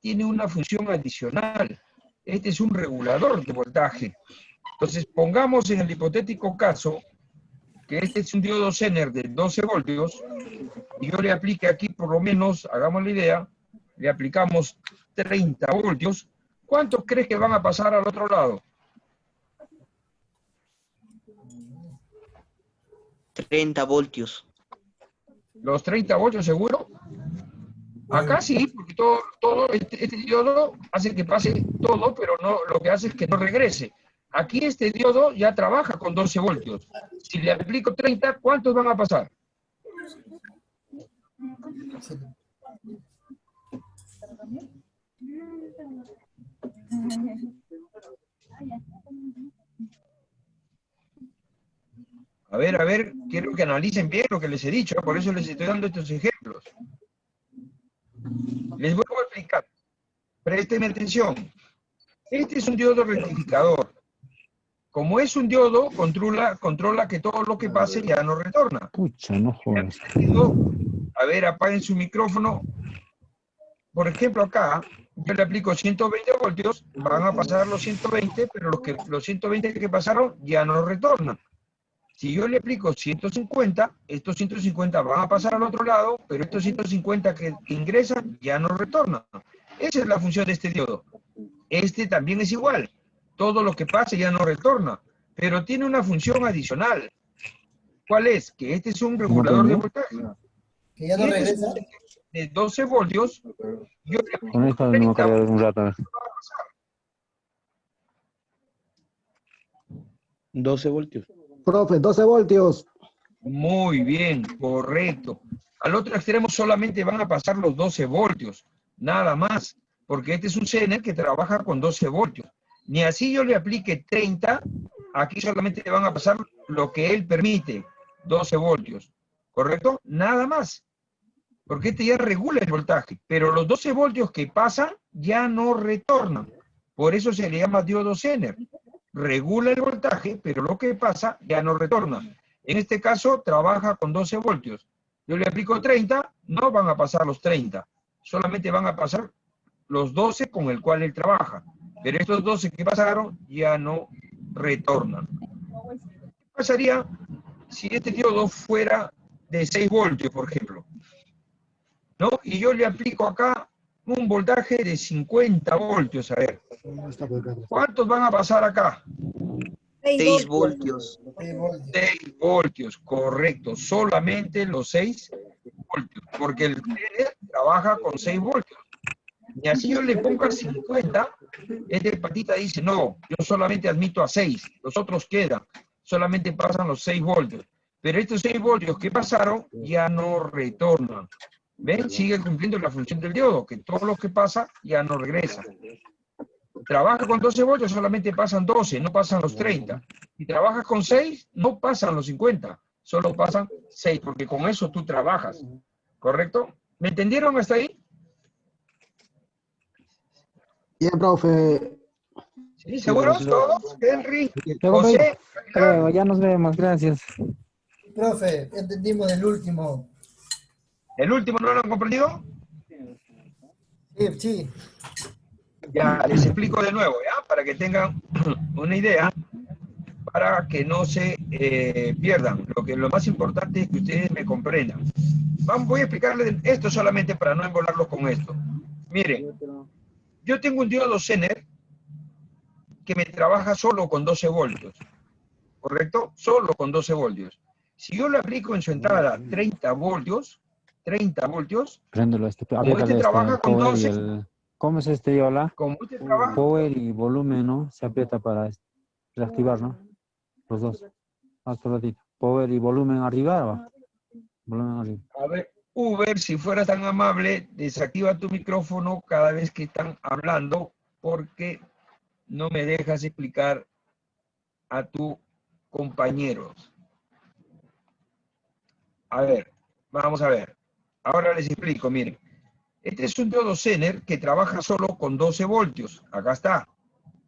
tiene una función adicional. Este es un regulador de voltaje. Entonces, pongamos en el hipotético caso que este es un diodo Zener de 12 voltios, y yo le aplique aquí por lo menos, hagamos la idea, le aplicamos 30 voltios, ¿cuántos crees que van a pasar al otro lado? 30 voltios. ¿Los 30 voltios seguro? Acá sí, porque todo este diodo hace que pase todo, pero no, lo que hace es que no regrese. Aquí este diodo ya trabaja con 12 voltios. Si le aplico 30, ¿cuántos van a pasar? A ver, quiero que analicen bien lo que les he dicho, por eso les estoy dando estos ejemplos. Les vuelvo a explicar. Préstenme atención. Este es un diodo rectificador. Como es un diodo, controla que todo lo que pase ya no retorna. Pucha, no jodas. A ver, apaguen su micrófono. Por ejemplo, acá, yo le aplico 120 voltios, van a pasar los 120, pero los 120 que pasaron ya no retornan. Si yo le aplico 150, estos 150 van a pasar al otro lado, pero estos 150 que ingresan ya no retornan. Esa es la función de este diodo. Este también es igual. Todo lo que pase ya no retorna, pero tiene una función adicional. ¿Cuál es? Que este es un regulador de voltaje. Que ya no Y este es regresa. de 12 voltios. Yo le aplico Con esto no me 30 cargar un rato. 12 voltios. Profe, 12 voltios. Muy bien, correcto. Al otro extremo solamente van a pasar los 12 voltios, nada más, porque este es un Zener que trabaja con 12 voltios. Ni así yo le aplique 30, aquí solamente van a pasar lo que él permite, 12 voltios, ¿correcto? Nada más, porque este ya regula el voltaje, pero los 12 voltios que pasan ya no retornan. Por eso se le llama diodo Zener. Regula el voltaje, pero lo que pasa ya no retorna. En este caso, trabaja con 12 voltios. Yo le aplico 30, no van a pasar los 30. Solamente van a pasar los 12 con el cual él trabaja. Pero estos 12 que pasaron ya no retornan. ¿Qué pasaría si este diodo fuera de 6 voltios, por ejemplo? ¿No? Y yo le aplico acá un voltaje de 50 voltios. A ver, ¿cuántos van a pasar acá? 6 voltios. 6 voltios, correcto. Solamente los 6 voltios. Porque el Zener trabaja con 6 voltios. Y así yo le pongo a 50, este patita dice, no, yo solamente admito a 6, los otros quedan, solamente pasan los 6 voltios. Pero estos 6 voltios que pasaron ya no retornan. ¿Ven? Sigue cumpliendo la función del diodo, que todo lo que pasa ya no regresa. Trabaja con 12 voltios, solamente pasan 12, no pasan los 30. Si trabajas con 6, no pasan los 50, solo pasan 6, porque con eso tú trabajas. ¿Correcto? ¿Me entendieron hasta ahí? Bien, profe. ¿Sí? ¿Seguros todos? Henry, Luego, José, creo, ya nos vemos, gracias. Profe, ya entendimos el último. ¿el último no lo han comprendido? Sí, sí. Ya, les explico de nuevo, ¿ya? Para que tengan una idea, para que no se pierdan. Lo más importante es que ustedes me comprendan. Voy a explicarles esto solamente para no embolarlos con esto. Miren, yo tengo un diodo Zener que me trabaja solo con 12 voltios, ¿correcto? Solo con 12 voltios. Si yo le aplico en su entrada 30 voltios, Préndelo, como este trabaja con power y 12, el... ¿Cómo es este, Yola? como este trabaja, Power y volumen, ¿no? Se aprieta para reactivar, ¿no? Los dos. Hasta un ratito. Power y volumen arriba, ¿va? Volumen arriba. a ver, Uber, si fueras tan amable, desactiva tu micrófono cada vez que están hablando, porque no me dejas explicar a tus compañeros. A ver, vamos a ver. Ahora les explico, miren. Este es un diodo Zener que trabaja solo con 12 voltios. Acá está,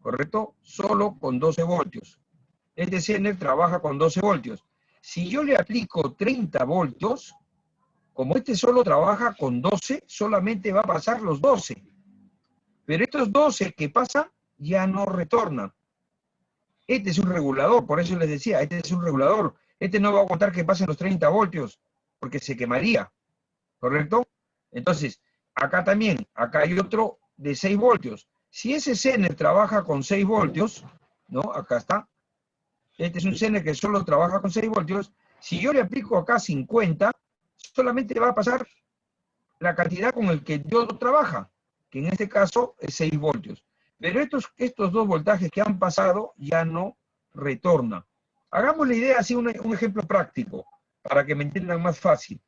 ¿correcto? Solo con 12 voltios. Este Zener trabaja con 12 voltios. Si yo le aplico 30 voltios, como este solo trabaja con 12, solamente va a pasar los 12. Pero estos 12 que pasan ya no retornan. Este es un regulador, por eso les decía, este es un regulador. Este no va a aguantar que pasen los 30 voltios, porque se quemaría, ¿correcto? Entonces, acá también, acá hay otro de 6 voltios. Si ese Zener trabaja con 6 voltios, ¿no? Acá está. Este es un Zener que solo trabaja con 6 voltios. Si yo le aplico acá 50, solamente va a pasar la cantidad con el que el diodo trabaja, que en este caso es 6 voltios. Pero estos dos voltajes que han pasado ya no retornan. Hagamos la idea así, un ejemplo práctico, para que me entiendan más fácil.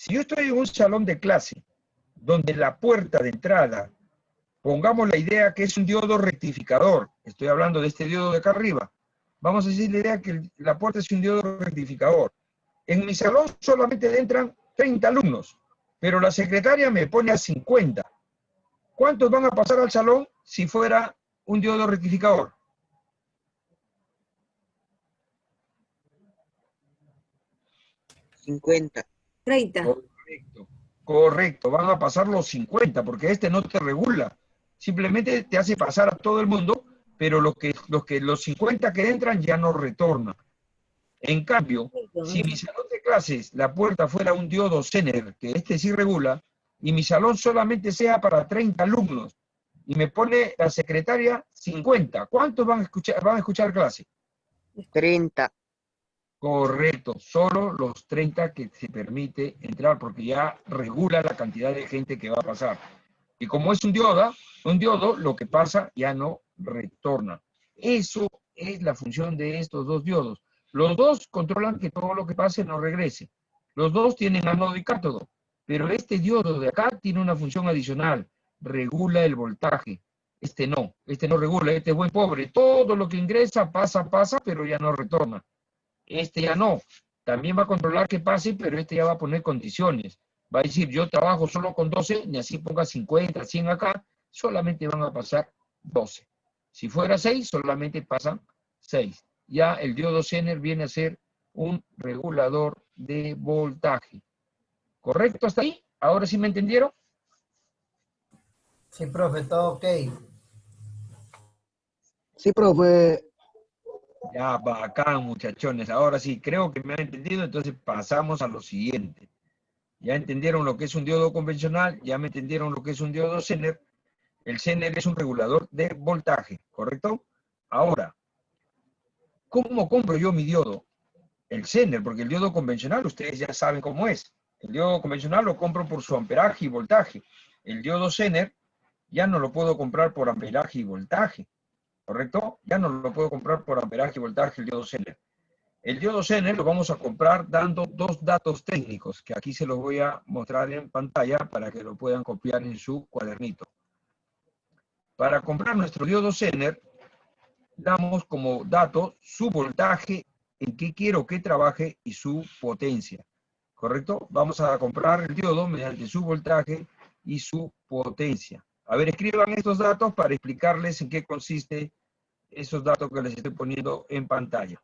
Si yo estoy en un salón de clase, donde la puerta de entrada, pongamos la idea que es un diodo rectificador, estoy hablando de este diodo de acá arriba, vamos a decir la idea que la puerta es un diodo rectificador. En mi salón solamente entran 30 alumnos, pero la secretaria me pone a 50. ¿Cuántos van a pasar al salón si fuera un diodo rectificador? 50. 30. Correcto, correcto, van a pasar los 50, porque este no te regula. Simplemente te hace pasar a todo el mundo, pero los 50 que entran ya no retornan. En cambio, si mi salón de clases, la puerta fuera un diodo Zener, que este sí regula, y mi salón solamente sea para 30 alumnos, y me pone la secretaria 50, ¿cuántos van a escuchar clase? 30. Correcto, solo los 30 que se permite entrar, porque ya regula la cantidad de gente que va a pasar. Y como es un diodo, lo que pasa ya no retorna. Eso es la función de estos dos diodos. Los dos controlan que todo lo que pase no regrese. Los dos tienen ánodo y cátodo, pero este diodo de acá tiene una función adicional, regula el voltaje. Este no regula, este es buen pobre. Todo lo que ingresa pasa, pero ya no retorna. Este ya no. También va a controlar que pase, pero este ya va a poner condiciones. Va a decir, yo trabajo solo con 12, ni así ponga 50, 100 acá, solamente van a pasar 12. Si fuera 6, solamente pasan 6. Ya el diodo Zener viene a ser un regulador de voltaje. ¿Correcto hasta ahí? ¿Ahora sí me entendieron? Sí, profe, todo ok. Sí, profe. Ya, bacán, muchachones. Ahora sí, creo que me han entendido, entonces pasamos a lo siguiente. Ya entendieron lo que es un diodo convencional, ya me entendieron lo que es un diodo Zener. El Zener es un regulador de voltaje, ¿correcto? Ahora, ¿cómo compro yo mi diodo? El Zener, porque el diodo convencional ustedes ya saben cómo es. El diodo convencional lo compro por su amperaje y voltaje. El diodo Zener ya no lo puedo comprar por amperaje y voltaje, ¿correcto? Ya no lo puedo comprar por amperaje y voltaje el diodo Zener. El diodo Zener lo vamos a comprar dando dos datos técnicos, que aquí se los voy a mostrar en pantalla para que lo puedan copiar en su cuadernito. Para comprar nuestro diodo Zener, damos como dato su voltaje, en qué quiero que trabaje y su potencia. ¿Correcto? Vamos a comprar el diodo mediante su voltaje y su potencia. A ver, escriban estos datos para explicarles en qué consiste esos datos que les estoy poniendo en pantalla.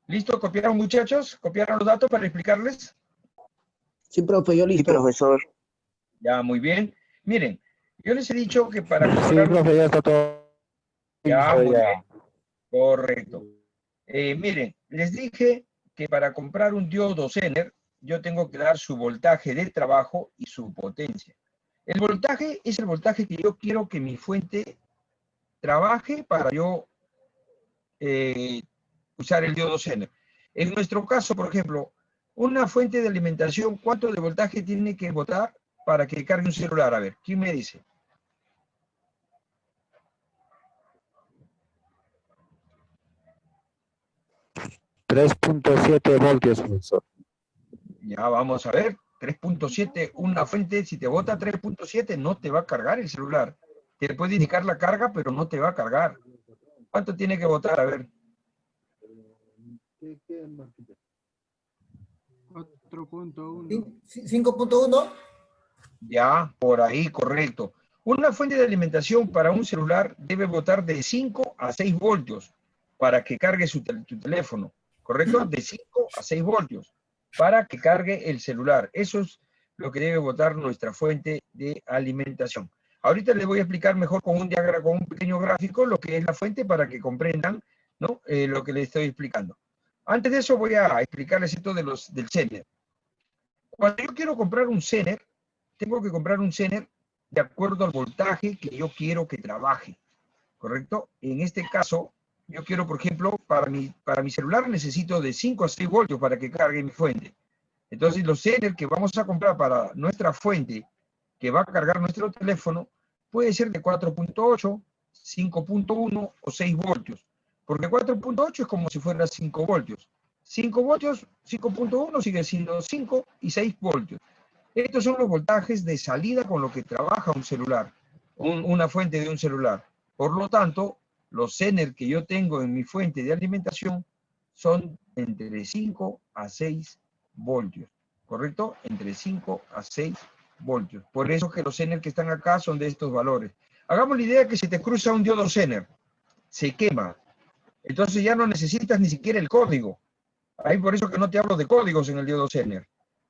¿Listo? ¿Copiaron, muchachos? ¿Copiaron los datos para explicarles? Sí, profe, yo Sí, listo. profesor. Ya, muy bien. Miren, yo les he dicho que para Sí, comprar un... profe, ya está todo Ya, listo muy ya. bien, correcto. Miren, les dije que para comprar un diodo Zener, yo tengo que dar su voltaje de trabajo y su potencia. El voltaje es el voltaje que yo quiero que mi fuente trabaje para yo usar el diodo Zener. En nuestro caso, por ejemplo, una fuente de alimentación, ¿cuánto de voltaje tiene que botar para que cargue un celular? A ver, ¿quién me dice? $3.7 voltios, profesor. Ya vamos a ver, 3.7, una fuente, si te bota 3.7 no te va a cargar el celular. Te puede indicar la carga, pero no te va a cargar. ¿Cuánto tiene que botar? A ver. 4.1. 5.1. Ya, por ahí, correcto. Una fuente de alimentación para un celular debe botar de 5 a 6 voltios para que cargue tu teléfono, ¿correcto? De 5 a 6 voltios para que cargue el celular. Eso es lo que debe botar nuestra fuente de alimentación. Ahorita les voy a explicar mejor con un diagrama, con un pequeño gráfico, lo que es la fuente para que comprendan, ¿no? Lo que les estoy explicando. Antes de eso voy a explicarles esto del Zener. Cuando yo quiero comprar un Zener, tengo que comprar un Zener de acuerdo al voltaje que yo quiero que trabaje, ¿correcto? En este caso, yo quiero, por ejemplo, para mi celular necesito de 5 a 6 voltios para que cargue mi fuente. Entonces, los Zener que vamos a comprar para nuestra fuente, que va a cargar nuestro teléfono, puede ser de 4.8, 5.1 o 6 voltios. Porque 4.8 es como si fuera 5 voltios. 5 voltios, 5.1 sigue siendo 5 y 6 voltios. Estos son los voltajes de salida con lo que trabaja un celular, una fuente de un celular. Por lo tanto, los Zener que yo tengo en mi fuente de alimentación son entre 5 a 6 voltios, ¿correcto? Entre 5 a 6 voltios. Por eso que los Zener que están acá son de estos valores. Hagamos la idea que si te cruza un diodo Zener, se quema. Entonces ya no necesitas ni siquiera el código. Ahí por eso que no te hablo de códigos en el diodo Zener.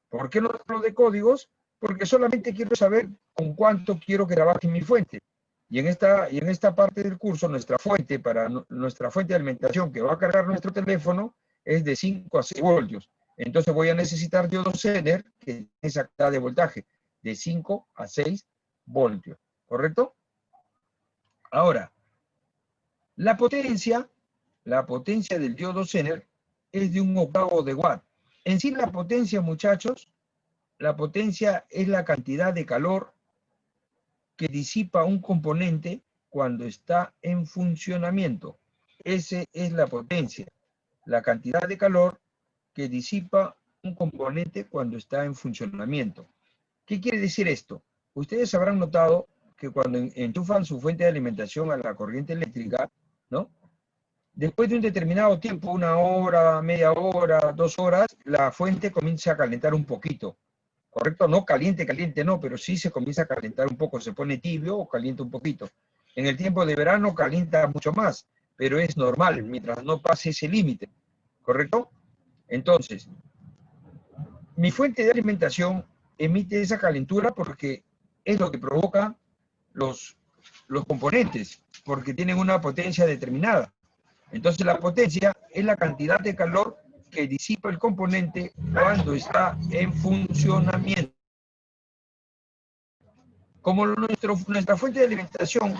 ¿Por qué no hablo de códigos? Porque solamente quiero saber con cuánto quiero que trabaje mi fuente. Y en esta parte del curso, nuestra fuente de alimentación que va a cargar nuestro teléfono es de 5 a 6 voltios. Entonces voy a necesitar diodo Zener que tiene esa cantidad de voltaje, de 5 a 6 voltios. ¿Correcto? Ahora, la potencia del diodo Zener es de 1/8 de watt. En sí la potencia, muchachos, la potencia es la cantidad de calor que disipa un componente cuando está en funcionamiento. Esa es la potencia, la cantidad de calor que disipa un componente cuando está en funcionamiento. ¿Qué quiere decir esto? Ustedes habrán notado que cuando enchufan su fuente de alimentación a la corriente eléctrica, ¿no? Después de un determinado tiempo, 1 hora, media hora, 2 horas, la fuente comienza a calentar un poquito. ¿Correcto? No caliente, no, pero sí se comienza a calentar un poco, se pone tibio o calienta un poquito. En el tiempo de verano calienta mucho más, pero es normal, mientras no pase ese límite. ¿Correcto? Entonces, mi fuente de alimentación emite esa calentura porque es lo que provoca los componentes, porque tienen una potencia determinada. Entonces la potencia es la cantidad de calor que disipa el componente cuando está en funcionamiento. Como nuestra fuente de alimentación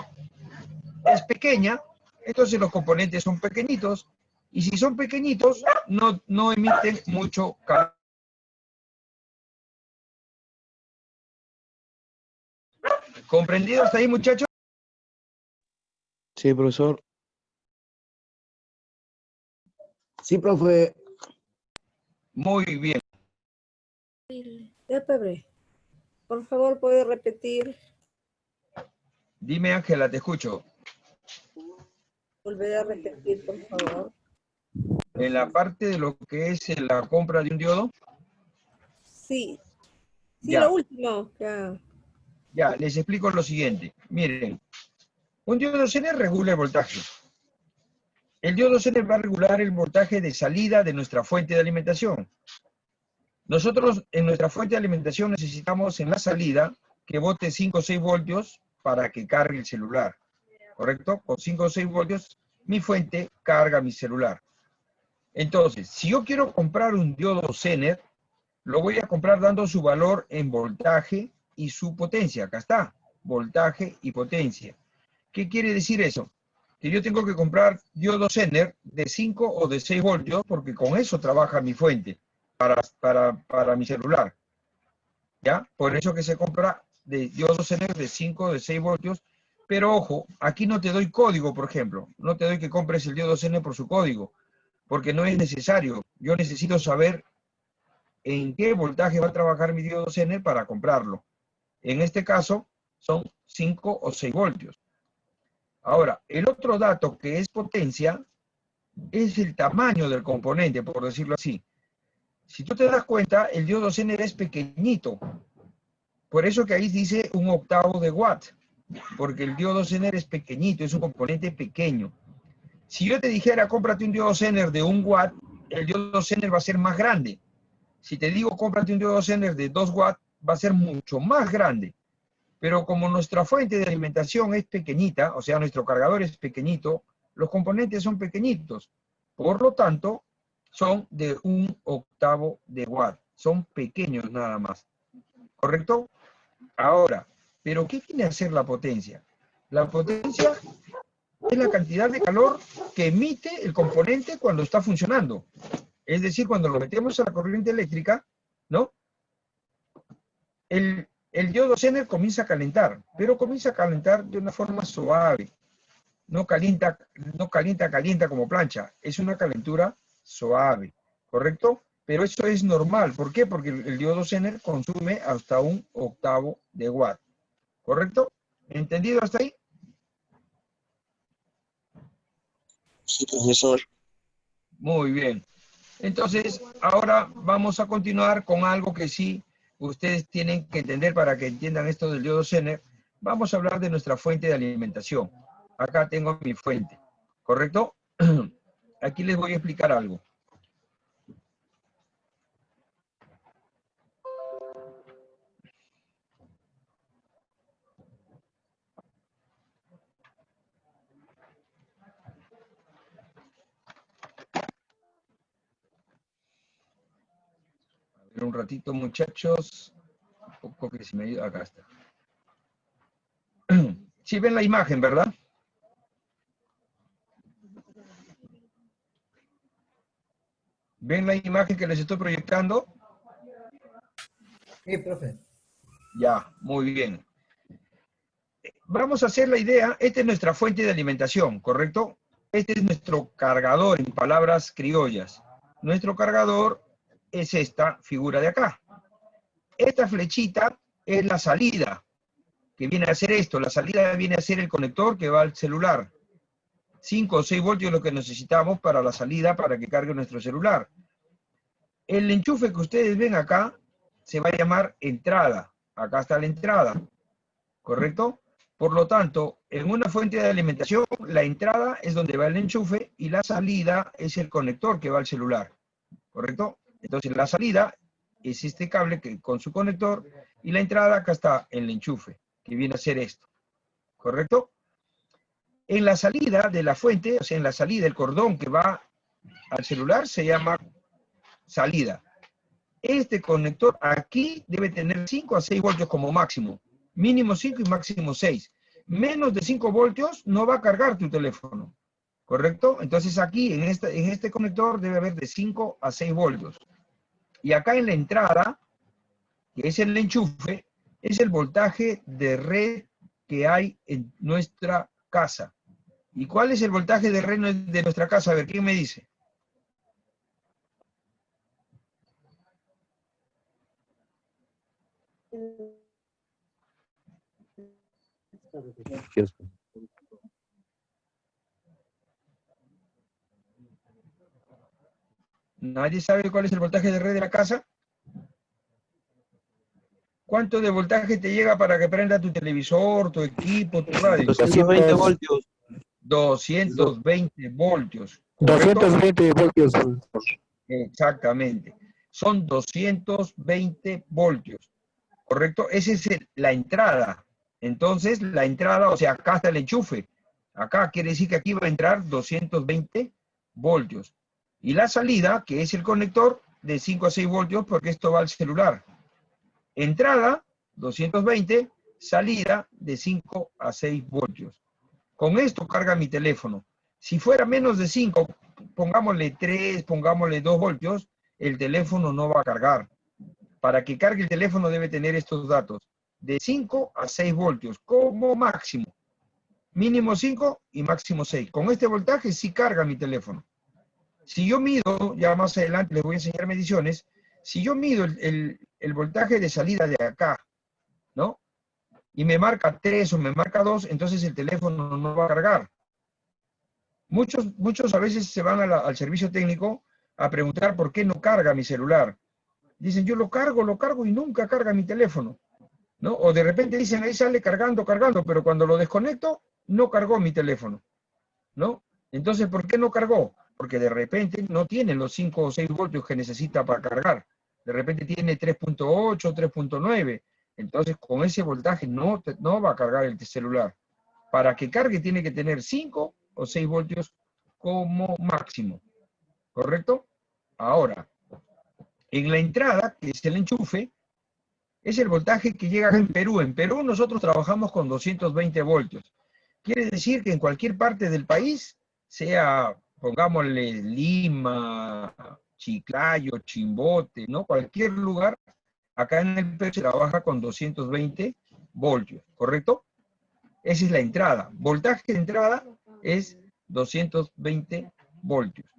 es pequeña, entonces los componentes son pequeñitos, y si son pequeñitos, no emiten mucho calor. ¿Comprendido hasta ahí, muchachos? Sí, profesor. Sí, profe. Muy bien. Por favor, ¿puede repetir? Dime, Ángela, te escucho. Volver a repetir, por favor. En la parte de lo que es la compra de un diodo. Sí. Sí, Ya. lo último. Ya, les explico lo siguiente. Miren, un diodo Zener regula el voltaje. El diodo Zener va a regular el voltaje de salida de nuestra fuente de alimentación. Nosotros en nuestra fuente de alimentación necesitamos en la salida que bote 5 o 6 voltios para que cargue el celular. ¿Correcto? Con 5 o 6 voltios mi fuente carga mi celular. Entonces, si yo quiero comprar un diodo Zener, lo voy a comprar dando su valor en voltaje y su potencia. Acá está, voltaje y potencia. ¿Qué quiere decir eso? Que yo tengo que comprar diodo Zener de 5 o de 6 voltios, porque con eso trabaja mi fuente para mi celular. ¿Ya? Por eso que se compra de diodo Zener de 5 o de 6 voltios. Pero ojo, aquí no te doy código, por ejemplo. No te doy que compres el diodo Zener por su código, porque no es necesario. Yo necesito saber en qué voltaje va a trabajar mi diodo Zener para comprarlo. En este caso, son 5 o 6 voltios. Ahora, el otro dato que es potencia es el tamaño del componente, por decirlo así. Si tú te das cuenta, el diodo Zener es pequeñito. Por eso que ahí dice 1/8 de watt, porque el diodo Zener es pequeñito, es un componente pequeño. Si yo te dijera, cómprate un diodo Zener de 1 watt, el diodo Zener va a ser más grande. Si te digo, cómprate un diodo Zener de 2 watts, va a ser mucho más grande. Pero como nuestra fuente de alimentación es pequeñita, o sea, nuestro cargador es pequeñito, los componentes son pequeñitos. Por lo tanto, son de 1/8 de watt. Son pequeños nada más. ¿Correcto? Ahora, ¿pero qué quiere hacer la potencia? La potencia es la cantidad de calor que emite el componente cuando está funcionando. Es decir, cuando lo metemos a la corriente eléctrica, ¿no? El diodo Zener comienza a calentar, pero comienza a calentar de una forma suave. No calienta como plancha. Es una calentura suave, ¿correcto? Pero eso es normal. ¿Por qué? Porque el diodo Zener consume hasta 1/8 de watt. ¿Correcto? ¿Entendido hasta ahí? Sí, profesor. Muy bien. Entonces, ahora vamos a continuar con algo que sí ustedes tienen que entender para que entiendan esto del diodo Zener. Vamos a hablar de nuestra fuente de alimentación. Acá tengo mi fuente, ¿correcto? Aquí les voy a explicar algo. A ver un ratito, muchachos. Un poco que se me ayuda. Acá está. Sí ven la imagen, ¿verdad? ¿Ven la imagen que les estoy proyectando? Sí, profe. Ya, muy bien. Vamos a hacer la idea, esta es nuestra fuente de alimentación, ¿correcto? Este es nuestro cargador, en palabras criollas. Nuestro cargador es esta figura de acá. Esta flechita es la salida, que viene a ser esto. La salida viene a ser el conector que va al celular. 5 o 6 voltios es lo que necesitamos para la salida, para que cargue nuestro celular. El enchufe que ustedes ven acá se va a llamar entrada. Acá está la entrada, ¿correcto? Por lo tanto, en una fuente de alimentación, la entrada es donde va el enchufe y la salida es el conector que va al celular, ¿correcto? Entonces, la salida es este cable que, con su conector, y la entrada acá está el enchufe, que viene a ser esto, ¿correcto? En la salida de la fuente, o sea, en la salida, el cordón que va al celular se llama salida. Este conector aquí debe tener 5 a 6 voltios como máximo. Mínimo 5 y máximo 6. Menos de 5 voltios no va a cargar tu teléfono. ¿Correcto? Entonces aquí, en este conector, debe haber de 5 a 6 voltios. Y acá en la entrada, que es el enchufe, es el voltaje de red que hay en nuestra casa. ¿Y cuál es el voltaje de red de nuestra casa? A ver, ¿quién me dice? ¿Nadie sabe cuál es el voltaje de red de la casa? ¿Cuánto de voltaje te llega para que prenda tu televisor, tu equipo, tu radio? 220 voltios. 220 voltios. ¿Correcto? 220 voltios. Exactamente. Son 220 voltios. ¿Correcto? Esa es la entrada. Entonces, la entrada, o sea, acá está el enchufe. Acá quiere decir que aquí va a entrar 220 voltios. Y la salida, que es el conector, de 5 a 6 voltios, porque esto va al celular. Entrada 220, salida de 5 a 6 voltios. Con esto carga mi teléfono. Si fuera menos de 5, pongámosle 3, pongámosle 2 voltios, el teléfono no va a cargar. Para que cargue el teléfono debe tener estos datos, de 5 a 6 voltios, como máximo. Mínimo 5 y máximo 6. Con este voltaje sí carga mi teléfono. Si yo mido, ya más adelante les voy a enseñar mediciones, si yo mido el voltaje de salida de acá, ¿no? Y me marca 3 o me marca 2, entonces el teléfono no va a cargar. Muchos a veces se van al servicio técnico a preguntar por qué no carga mi celular. Dicen, yo lo cargo y nunca carga mi teléfono, ¿no? O de repente dicen, ahí sale cargando, pero cuando lo desconecto, no cargó mi teléfono, ¿no? Entonces, ¿por qué no cargó? Porque de repente no tiene los 5 o 6 voltios que necesita para cargar. De repente tiene 3.8, 3.9. Entonces, con ese voltaje no va a cargar el celular. Para que cargue tiene que tener 5 o 6 voltios como máximo. ¿Correcto? Ahora, en la entrada, que es el enchufe, es el voltaje que llega acá en Perú. En Perú nosotros trabajamos con 220 voltios. Quiere decir que en cualquier parte del país, sea, pongámosle Lima, Chiclayo, Chimbote, ¿no? Cualquier lugar, acá en el Perú se trabaja con 220 voltios, ¿correcto? Esa es la entrada. Voltaje de entrada es 220 voltios.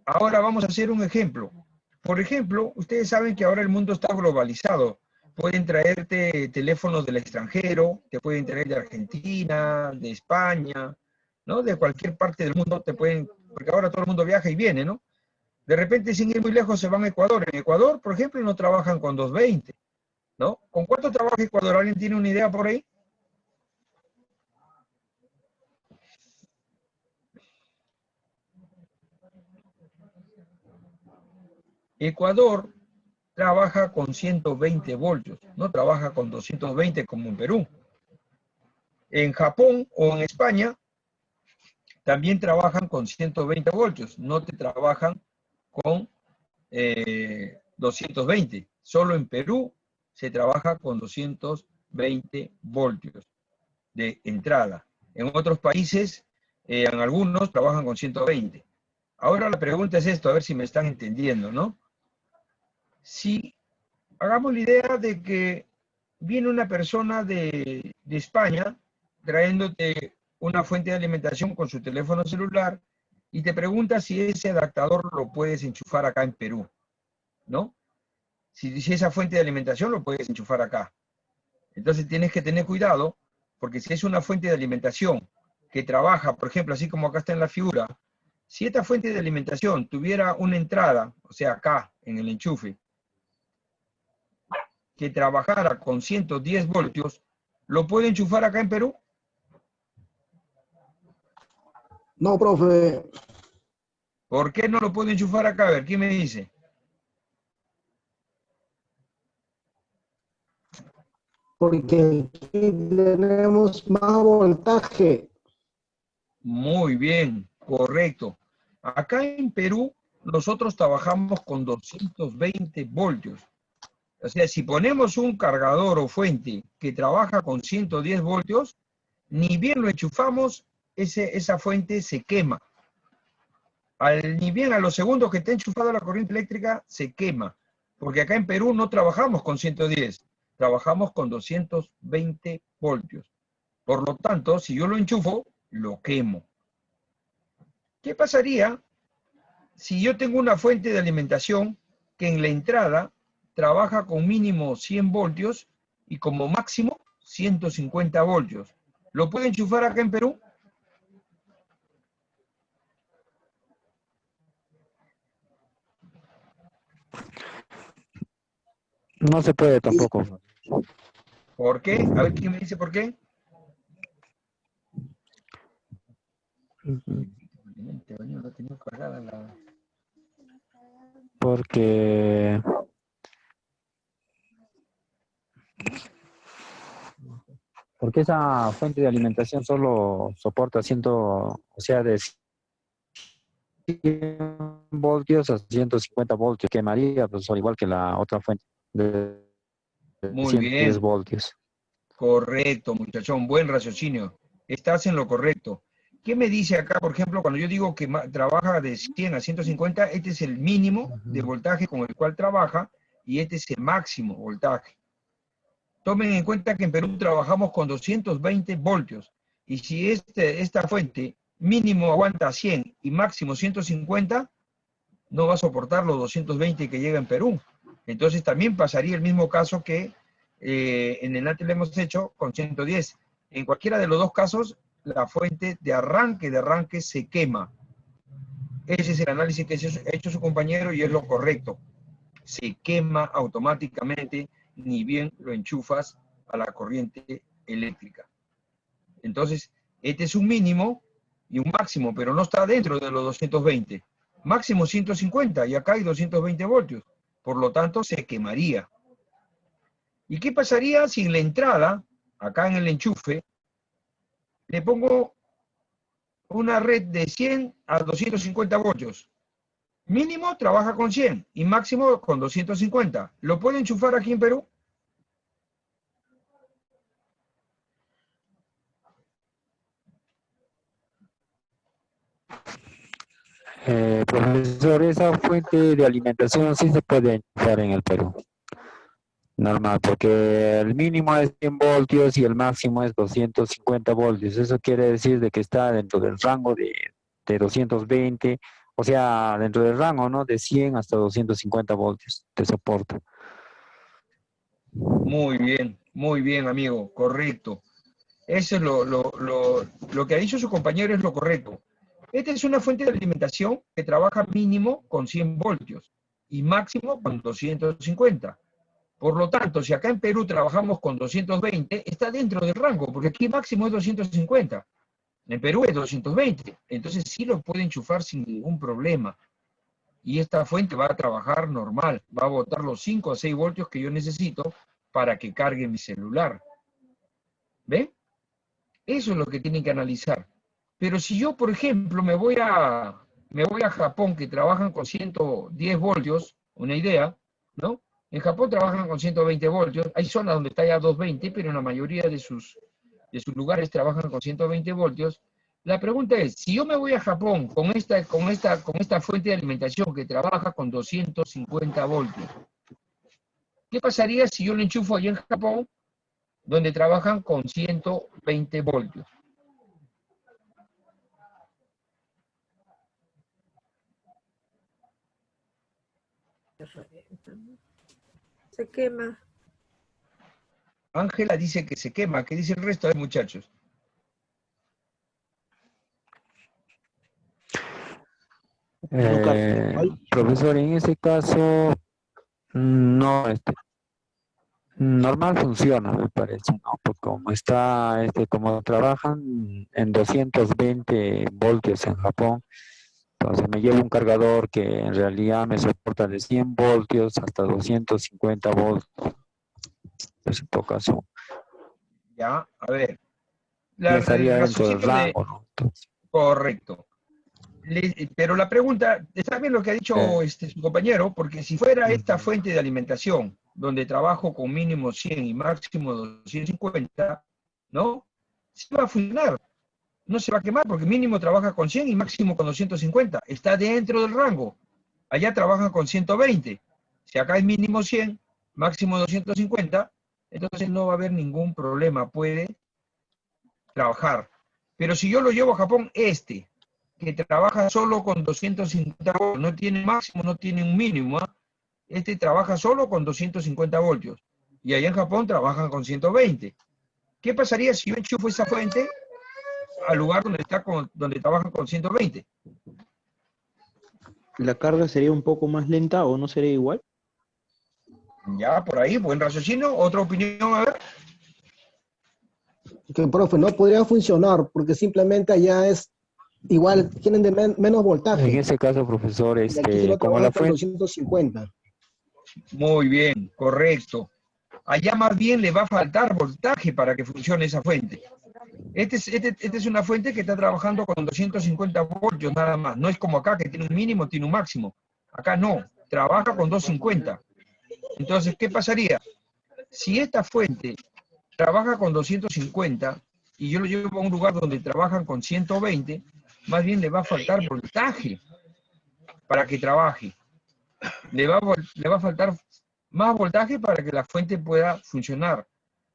Ahora vamos a hacer un ejemplo. Por ejemplo, ustedes saben que ahora el mundo está globalizado. Pueden traerte teléfonos del extranjero, te pueden traer de Argentina, de España, ¿no? De cualquier parte del mundo te pueden, porque ahora todo el mundo viaja y viene, ¿no? De repente, sin ir muy lejos, se van a Ecuador. En Ecuador, por ejemplo, no trabajan con 220, ¿no? ¿Con cuánto trabaja Ecuador? ¿Alguien tiene una idea por ahí? Ecuador trabaja con 120 voltios, no trabaja con 220 como en Perú. En Japón o en España también trabajan con 120 voltios, no te trabajan con 220. Solo en Perú se trabaja con 220 voltios de entrada. En otros países, en algunos trabajan con 120. Ahora la pregunta es esto, a ver si me están entendiendo, ¿no? Si hagamos la idea de que viene una persona de España trayéndote una fuente de alimentación con su teléfono celular y te pregunta si ese adaptador lo puedes enchufar acá en Perú, ¿no? Si esa fuente de alimentación lo puedes enchufar acá. Entonces tienes que tener cuidado, porque si es una fuente de alimentación que trabaja, por ejemplo, así como acá está en la figura, si esta fuente de alimentación tuviera una entrada, o sea, acá, en el enchufe, que trabajara con 110 voltios, ¿lo puede enchufar acá en Perú? No, profe, ¿Por qué no lo puede enchufar acá? A ver, ¿quién me dice? porque aquí tenemos más voltaje. Muy bien, correcto. Acá en Perú, nosotros trabajamos con 220 voltios. O sea, si ponemos un cargador o fuente que trabaja con 110 voltios, ni bien lo enchufamos, esa fuente se quema. Ni bien a los segundos que está enchufada la corriente eléctrica, se quema. Porque acá en Perú no trabajamos con 110, trabajamos con 220 voltios. Por lo tanto, si yo lo enchufo, lo quemo. ¿Qué pasaría si yo tengo una fuente de alimentación que en la entrada trabaja con mínimo 100 voltios y como máximo 150 voltios? ¿Lo puede enchufar acá en Perú? No se puede tampoco. ¿Por qué? A ver, ¿quién me dice por qué? Porque esa fuente de alimentación solo soporta 100, o sea, de 100 voltios a 150 voltios. Quemaría, pues, igual que la otra fuente. Muy 110 bien, voltios. correcto, muchachón, buen raciocinio. Estás en lo correcto. ¿Qué me dice acá, por ejemplo, cuando yo digo que trabaja de 100 a 150, este es el mínimo de voltaje con el cual trabaja y este es el máximo voltaje? Tomen en cuenta que en Perú trabajamos con 220 voltios y si esta fuente mínimo aguanta 100 y máximo 150, no va a soportar los 220 que llega en Perú. Entonces también pasaría el mismo caso que en el antes lo hemos hecho con 110. En cualquiera de los dos casos, la fuente de arranque se quema. Ese es el análisis que ha hecho su compañero y es lo correcto. Se quema automáticamente, ni bien lo enchufas a la corriente eléctrica. Entonces, este es un mínimo y un máximo, pero no está dentro de los 220. Máximo 150 y acá hay 220 voltios. Por lo tanto, se quemaría. ¿Y qué pasaría si en la entrada, acá en el enchufe, le pongo una red de 100 a 250 voltios? Mínimo trabaja con 100 y máximo con 250. ¿Lo puede enchufar aquí en Perú? Profesor, esa fuente de alimentación sí se puede enchufar en el Perú. Normal, porque el mínimo es 100 voltios y el máximo es 250 voltios. Eso quiere decir de que está dentro del rango de 220, o sea, dentro del rango, ¿no? De 100 hasta 250 voltios de soporte. Muy bien, amigo, correcto. Eso es lo que ha dicho su compañero es lo correcto. Esta es una fuente de alimentación que trabaja mínimo con 100 voltios y máximo con 250. Por lo tanto, si acá en Perú trabajamos con 220, está dentro del rango, porque aquí máximo es 250. En Perú es 220. Entonces sí lo puede enchufar sin ningún problema. Y esta fuente va a trabajar normal, va a botar los 5 a 6 voltios que yo necesito para que cargue mi celular. ¿Ven? Eso es lo que tienen que analizar. Pero si yo, por ejemplo, me voy a Japón, que trabajan con 110 voltios, una idea, ¿no? En Japón trabajan con 120 voltios, hay zonas donde está ya 220, pero en la mayoría de sus lugares trabajan con 120 voltios. La pregunta es, si yo me voy a Japón con esta fuente de alimentación que trabaja con 250 voltios, ¿qué pasaría si yo lo enchufo allá en Japón, donde trabajan con 120 voltios? Se quema. Ángela dice que se quema. ¿Qué dice el resto de muchachos? Profesor, en ese caso, no, normal funciona, me parece, ¿no? Porque como está, como trabajan en 220 voltios en Japón, entonces me llevo un cargador que en realidad me soporta de 100 voltios hasta 250 voltios. En todo caso. Ya, a ver. Ya estaría El dentro del raciocinio rango, ¿no? Entonces, correcto. Pero la pregunta, ¿está bien lo que ha dicho su compañero? Porque si fuera esta fuente de alimentación, donde trabajo con mínimo 100 y máximo 250, ¿no? Sí va a funcionar. No se va a quemar porque mínimo trabaja con 100 y máximo con 250. Está dentro del rango. Allá trabajan con 120. Si acá es mínimo 100, máximo 250, entonces no va a haber ningún problema. Puede trabajar. Pero si yo lo llevo a Japón, que trabaja solo con 250 voltios, no tiene máximo, no tiene un mínimo, este trabaja solo con 250 voltios. Y allá en Japón trabajan con 120. ¿Qué pasaría si yo enchufo esa fuente al lugar donde trabajan con 120? ¿La carga sería un poco más lenta o no sería igual? Ya, por ahí, buen raciocinio. ¿Otra opinión? A ver. Que, profe, no podría funcionar porque simplemente allá es igual, tienen de menos voltaje. en ese caso, profesor, Y aquí solo como trabaja la con fuente... 250. Muy bien, correcto. Allá más bien le va a faltar voltaje para que funcione esa fuente. Esta es una fuente que está trabajando con 250 voltios nada más. No es como acá que tiene un mínimo, tiene un máximo. Acá no, trabaja con 250. Entonces, ¿qué pasaría? Si esta fuente trabaja con 250 y yo lo llevo a un lugar donde trabajan con 120, más bien le va a faltar voltaje para que trabaje. Le va a faltar más voltaje para que la fuente pueda funcionar.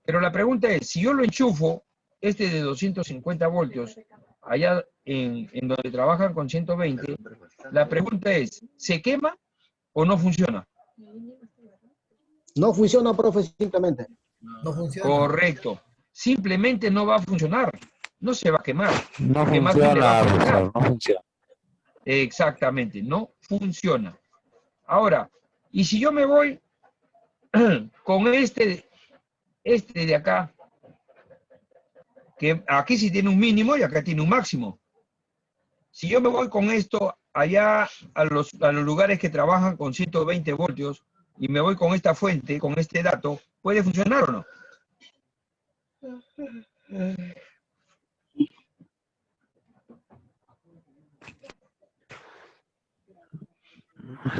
Pero la pregunta es, si yo lo enchufo, este de 250 voltios, allá en donde trabajan con 120, la pregunta es, ¿se quema o no funciona? No funciona, profe, simplemente. No funciona. Correcto. Simplemente no va a funcionar. No se va a quemar. No Que más bien le va a funciona, faltar. profesor, no funciona. Exactamente, no funciona. Ahora, y si yo me voy con este de acá, que aquí sí tiene un mínimo y acá tiene un máximo. Si yo me voy con esto allá a los lugares que trabajan con 120 voltios y me voy con esta fuente, con este dato, ¿puede funcionar o no?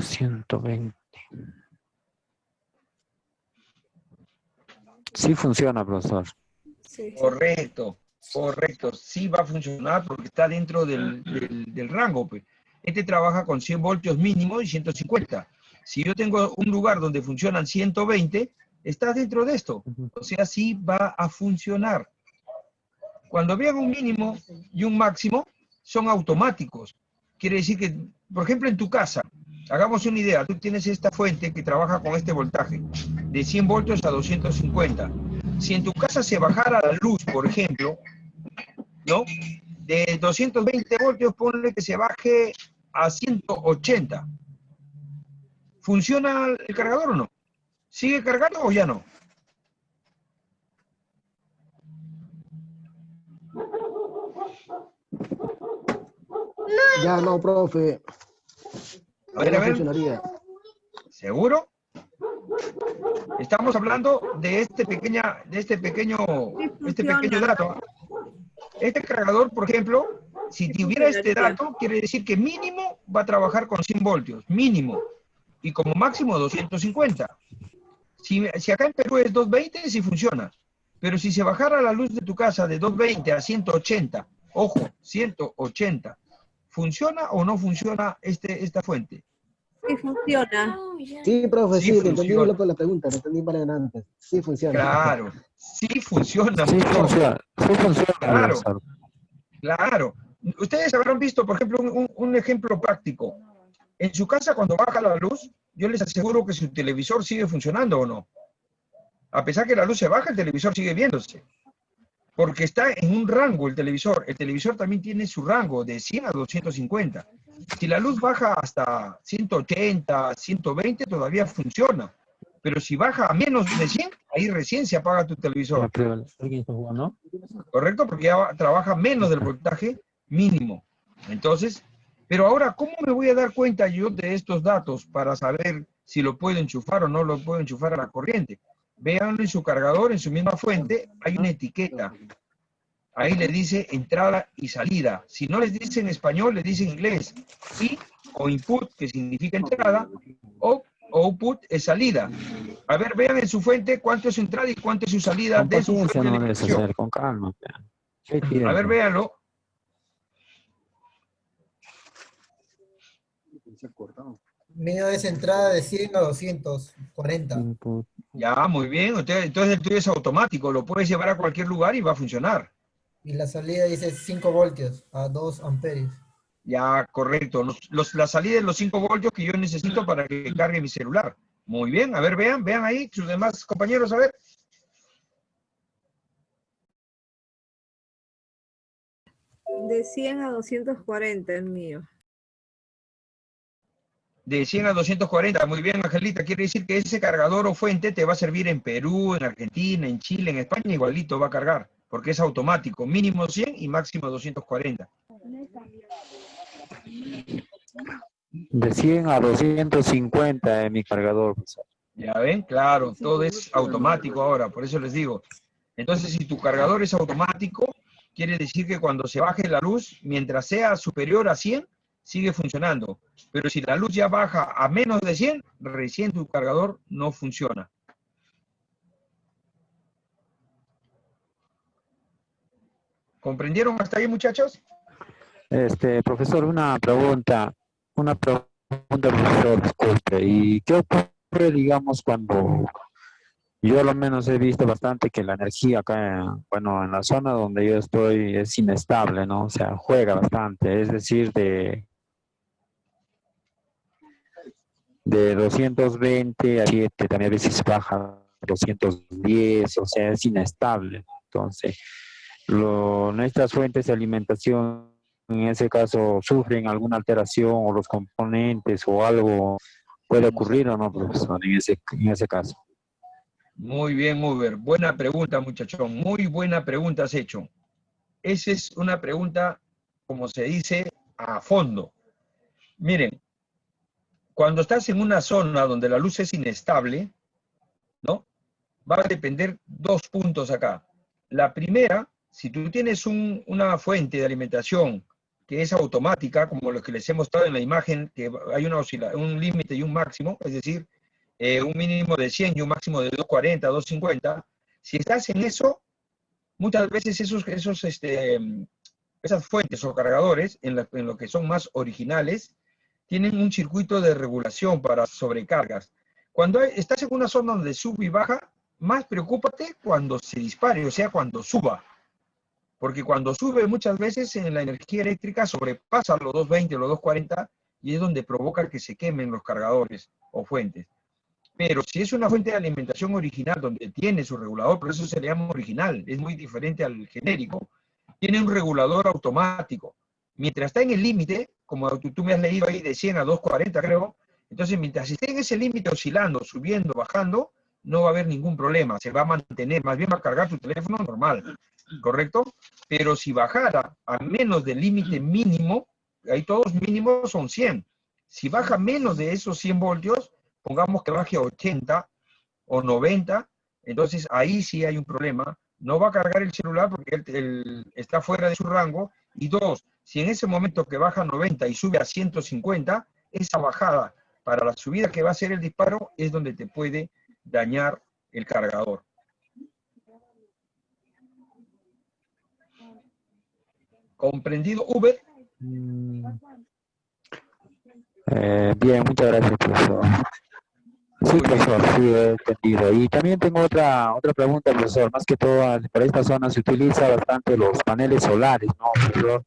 120. Sí funciona, profesor. Sí. Correcto, correcto. Sí va a funcionar porque está dentro del rango, pues. Este trabaja con 100 voltios mínimo y 150. Si yo tengo un lugar donde funcionan 120, está dentro de esto. O sea, sí va a funcionar. Cuando vean un mínimo y un máximo, son automáticos. Quiere decir que, por ejemplo, en tu casa, hagamos una idea, tú tienes esta fuente que trabaja con este voltaje, de 100 voltios a 250. Si en tu casa se bajara la luz, por ejemplo, ¿no? De 220 voltios, ponle que se baje a 180. ¿Funciona el cargador o no? ¿Sigue cargando o ya no? Ya no, profe. A ver, Ya a no ver. funcionaría. ¿Seguro? Estamos hablando de este pequeño dato. Este cargador, por ejemplo, si tuviera este dato, quiere decir que mínimo va a trabajar con 100 voltios, mínimo, y como máximo 250. Si acá en Perú es 220, sí funciona, pero si se bajara la luz de tu casa de 220 a 180, ojo, 180, ¿funciona o no funciona esta fuente? Sí funciona. Sí, profe, Sí sí, le entendí funciona. la pregunta, le entendí para adelante. Sí funciona. Claro, sí funciona, Sí mucho. funciona, Claro, profesor. claro. Ustedes habrán visto, por ejemplo, un ejemplo práctico. En su casa, cuando baja la luz, yo les aseguro que su televisor sigue funcionando o no. A pesar que la luz se baja, el televisor sigue viéndose. Porque está en un rango el televisor. El televisor también tiene su rango de 100 a 250. Si la luz baja hasta 180, 120, todavía funciona. Pero si baja a menos de 100, ahí recién se apaga tu televisor. ¿Alguien está jugando? ¿Correcto? Porque ya trabaja menos del voltaje mínimo. Entonces, pero ahora, ¿cómo me voy a dar cuenta yo de estos datos para saber si lo puedo enchufar o no lo puedo enchufar a la corriente? Véanlo en su cargador, en su misma fuente, hay una etiqueta. Ahí le dice entrada y salida. Si no les dice en español, les dice en inglés. Y o input, que significa entrada, o output es salida. A ver, vean en su fuente cuánto es su entrada y cuánto es su salida Con de su paciencia fuente de no debes conexión. hacer, con calma. ¿Qué A ver, tiempo? véanlo. Mío es entrada de 100 a 240. Input. Ya, muy bien. Entonces el tuyo es automático. Lo puedes llevar a cualquier lugar y va a funcionar. Y la salida dice 5 voltios a 2 amperios. Ya, correcto. La salida de los 5 voltios que yo necesito para que cargue mi celular. Muy bien. A ver, vean ahí sus demás compañeros, a ver. De 100 a 240 el mío. De 100 a 240. Muy bien, Angelita. Quiere decir que ese cargador o fuente te va a servir en Perú, en Argentina, en Chile, en España, igualito va a cargar. Porque es automático. Mínimo 100 y máximo 240. De 100 a 250 en mi cargador, profesor. ¿Ya ven? Claro, todo es automático ahora, por eso les digo. Entonces, si tu cargador es automático, quiere decir que cuando se baje la luz, mientras sea superior a 100, sigue funcionando. Pero si la luz ya baja a menos de 100, recién tu cargador no funciona. ¿Comprendieron hasta ahí, muchachos? Profesor, una pregunta, profesor, disculpe. ¿Y qué ocurre, digamos, cuando yo a lo menos he visto bastante que la energía acá, bueno, en la zona donde yo estoy es inestable, ¿no? O sea, juega bastante, es decir, de 220 a 7, también a veces baja a 210, o sea, es inestable. Entonces, nuestras fuentes de alimentación, en ese caso, sufren alguna alteración o los componentes o algo puede ocurrir o no, profesor, en ese caso. Muy bien, Uber. Buena pregunta, muchachón. Muy buena pregunta has hecho. Esa es una pregunta, como se dice, a fondo. Miren, cuando estás en una zona donde la luz es inestable, ¿no? Va a depender dos puntos acá. La primera, si tú tienes una fuente de alimentación que es automática, como lo que les he mostrado en la imagen, que hay un límite y un máximo, es decir, un mínimo de 100 y un máximo de 240, 250, si estás en eso, muchas veces esas fuentes o cargadores, en lo que son más originales, tienen un circuito de regulación para sobrecargas. Cuando estás en una zona donde sube y baja, más preocúpate cuando se dispare, o sea, cuando suba. Porque cuando sube muchas veces en la energía eléctrica sobrepasa los 220 o los 240 y es donde provoca que se quemen los cargadores o fuentes. Pero si es una fuente de alimentación original donde tiene su regulador, por eso se le llama original, es muy diferente al genérico, tiene un regulador automático. Mientras está en el límite, como tú me has leído ahí de 100 a 240 creo, entonces mientras esté en ese límite oscilando, subiendo, bajando, no va a haber ningún problema, se va a mantener, más bien va a cargar tu teléfono normal, ¿correcto? Pero si bajara a menos del límite mínimo, ahí todos mínimos son 100, si baja menos de esos 100 voltios, pongamos que baje a 80 o 90, entonces ahí sí hay un problema. No va a cargar el celular porque él está fuera de su rango. Y dos, si en ese momento que baja a 90 y sube a 150, esa bajada para la subida que va a hacer el disparo es donde te puede dañar el cargador. ¿Comprendido, Uber? Bien, muchas gracias, profesor. Sí, profesor, sí, he entendido. Y también tengo otra pregunta, profesor. Más que todo, para esta zona se utiliza bastante los paneles solares, ¿no, profesor?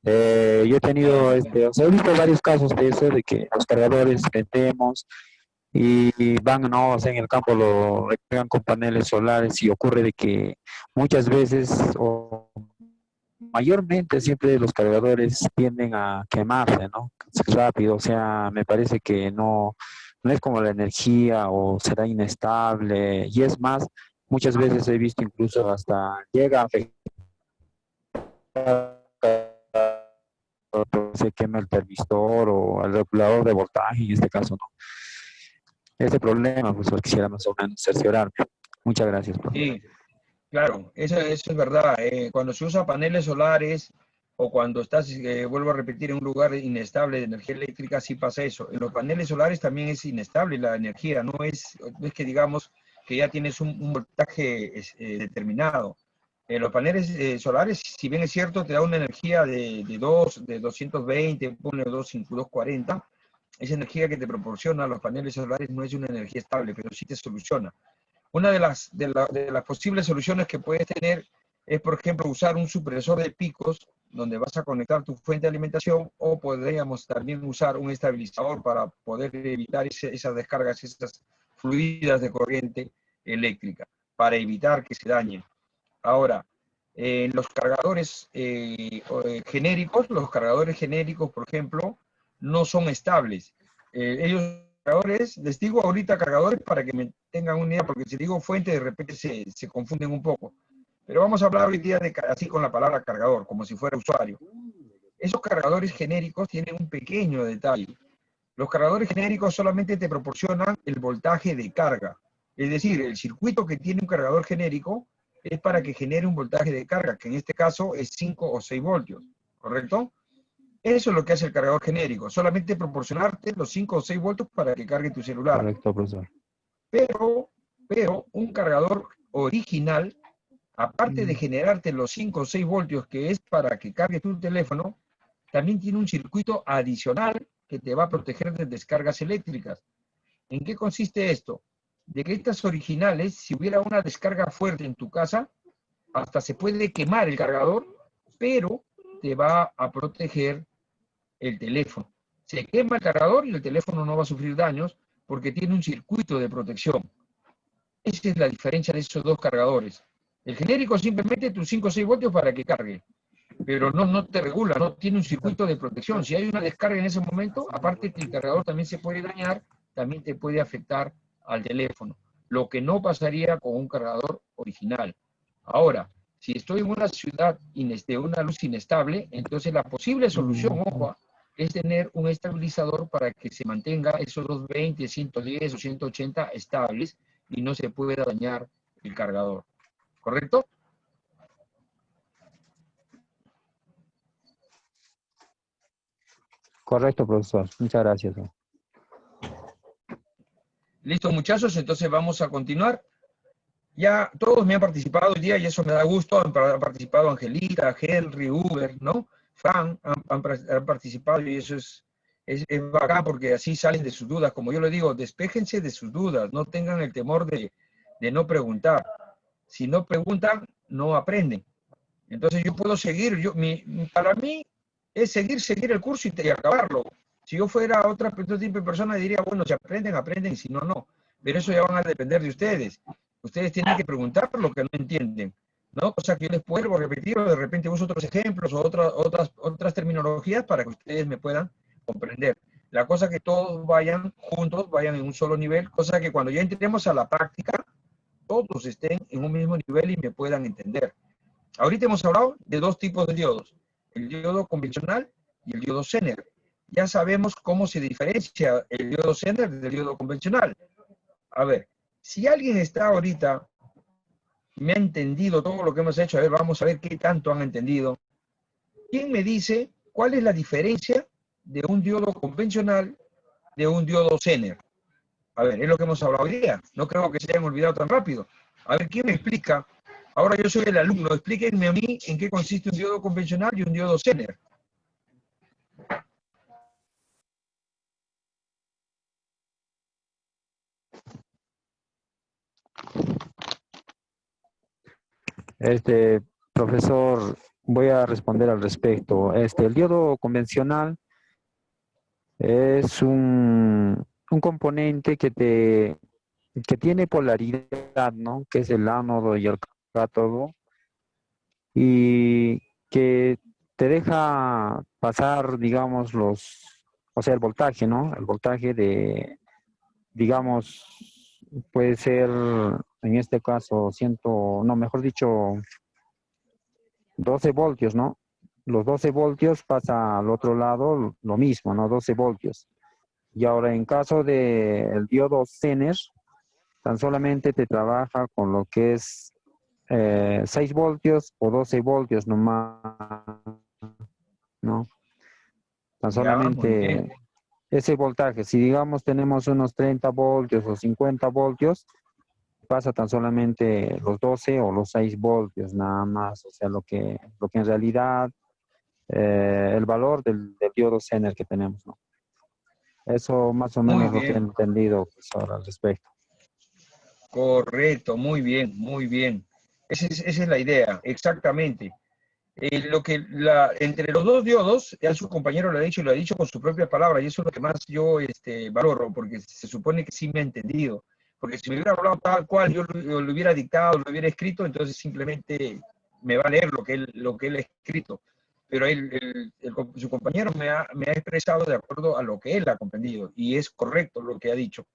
Yo he tenido, o sea, he visto varios casos de eso, de que los cargadores vendemos y van, ¿no? O sea, en el campo lo recargan con paneles solares y ocurre de que muchas veces, o mayormente siempre los cargadores tienden a quemarse, ¿no? Rápido, o sea, me parece que no es como la energía o será inestable y es más, muchas veces he visto incluso hasta llega a afectar, se quema el termistor o el regulador de voltaje, en este caso, ¿no? Este problema, pues quisiera más o menos cerciorarme. Muchas gracias, profesor. Sí, claro, eso es verdad. Cuando se usa paneles solares o cuando estás, vuelvo a repetir, en un lugar inestable de energía eléctrica, sí pasa eso. En los paneles solares también es inestable la energía, no es que digamos que ya tienes un voltaje determinado. En los paneles solares, si bien es cierto, te da una energía de 220, pone 240, esa energía que te proporciona los paneles solares no es una energía estable, pero sí te soluciona. Una de las posibles soluciones que puedes tener es, por ejemplo, usar un supresor de picos donde vas a conectar tu fuente de alimentación, o podríamos también usar un estabilizador para poder evitar esas descargas, esas fluidas de corriente eléctrica, para evitar que se dañen. Ahora, los cargadores genéricos, por ejemplo, no son estables. Ellos cargadores, les digo ahorita cargadores para que me tengan una idea, porque si digo fuente de repente se confunden un poco. Pero vamos a hablar hoy día así con la palabra cargador, como si fuera usuario. Esos cargadores genéricos tienen un pequeño detalle. Los cargadores genéricos solamente te proporcionan el voltaje de carga. Es decir, el circuito que tiene un cargador genérico es para que genere un voltaje de carga, que en este caso es 5 o 6 voltios, ¿correcto? Eso es lo que hace el cargador genérico, solamente proporcionarte los 5 o 6 voltios para que cargue tu celular. Correcto, profesor. Pero un cargador original, aparte de generarte los 5 o 6 voltios que es para que cargue tu teléfono, también tiene un circuito adicional que te va a proteger de descargas eléctricas. ¿En qué consiste esto? De que estas originales, si hubiera una descarga fuerte en tu casa, hasta se puede quemar el cargador, pero te va a proteger el teléfono. Se quema el cargador y el teléfono no va a sufrir daños porque tiene un circuito de protección. Esa es la diferencia de esos dos cargadores. El genérico simplemente tus 5 o 6 voltios para que cargue, pero no te regula, no tiene un circuito de protección. Si hay una descarga en ese momento, aparte que el cargador también se puede dañar, también te puede afectar al teléfono, lo que no pasaría con un cargador original. Ahora, si estoy en una ciudad de una luz inestable, entonces la posible solución, ojo, es tener un estabilizador para que se mantenga esos 220, 110 o 180 estables y no se pueda dañar el cargador. ¿Correcto? Correcto, profesor. Muchas gracias. Listo, muchachos, entonces vamos a continuar. Ya todos me han participado hoy día y eso me da gusto. Han participado Angelita, Henry, Uber, ¿no? Fran han participado y eso es bacán porque así salen de sus dudas. Como yo le digo, despéjense de sus dudas, no tengan el temor de no preguntar. Si no preguntan, no aprenden. Entonces yo puedo seguir, para mí es seguir el curso y acabarlo. Si yo fuera otro tipo de persona diría, bueno, si aprenden, aprenden, si no, no. Pero eso ya van a depender de ustedes. Ustedes tienen que preguntar lo que no entienden, ¿no? O sea, que yo les puedo repetir o de repente uso otros ejemplos o otras terminologías para que ustedes me puedan comprender. La cosa que todos vayan juntos, vayan en un solo nivel, cosa que cuando ya entremos a la práctica, todos estén en un mismo nivel y me puedan entender. Ahorita hemos hablado de dos tipos de diodos, el diodo convencional y el diodo Zener. Ya sabemos cómo se diferencia el diodo Zener del diodo convencional. A ver, si alguien está ahorita, me ha entendido todo lo que hemos hecho, a ver, vamos a ver qué tanto han entendido. ¿Quién me dice cuál es la diferencia de un diodo convencional de un diodo Zener? A ver, es lo que hemos hablado hoy día. No creo que se hayan olvidado tan rápido. A ver, ¿quién me explica? Ahora yo soy el alumno, explíquenme a mí en qué consiste un diodo convencional y un diodo Zener. Profesor, voy a responder al respecto. El diodo convencional es un componente que tiene polaridad, ¿no? Que es el ánodo y el cátodo, y que te deja pasar, digamos, el voltaje, ¿no? El voltaje digamos, puede ser, en este caso, mejor dicho, 12 voltios, ¿no? Los 12 voltios pasa al otro lado lo mismo, ¿no? 12 voltios. Y ahora, en caso del diodo Zener, tan solamente te trabaja con lo que es 6 voltios o 12 voltios nomás, ¿no? Tan solamente ese voltaje. Si digamos tenemos unos 30 voltios o 50 voltios, pasa tan solamente los 12 o los 6 voltios nada más. O sea, lo que en realidad el valor del diodo Zener que tenemos, ¿no? Eso más o menos lo que he entendido, profesor, al respecto. Correcto, muy bien, muy bien. Esa es la idea, exactamente. Entre los dos diodos, ya su compañero lo ha dicho y lo ha dicho con su propia palabra, y eso es lo que más yo valoro, porque se supone que sí me ha entendido. Porque si me hubiera hablado tal cual, yo lo hubiera dictado, lo hubiera escrito, entonces simplemente me va a leer lo que él ha escrito. Pero su compañero me ha expresado de acuerdo a lo que él ha comprendido, y es correcto lo que ha dicho.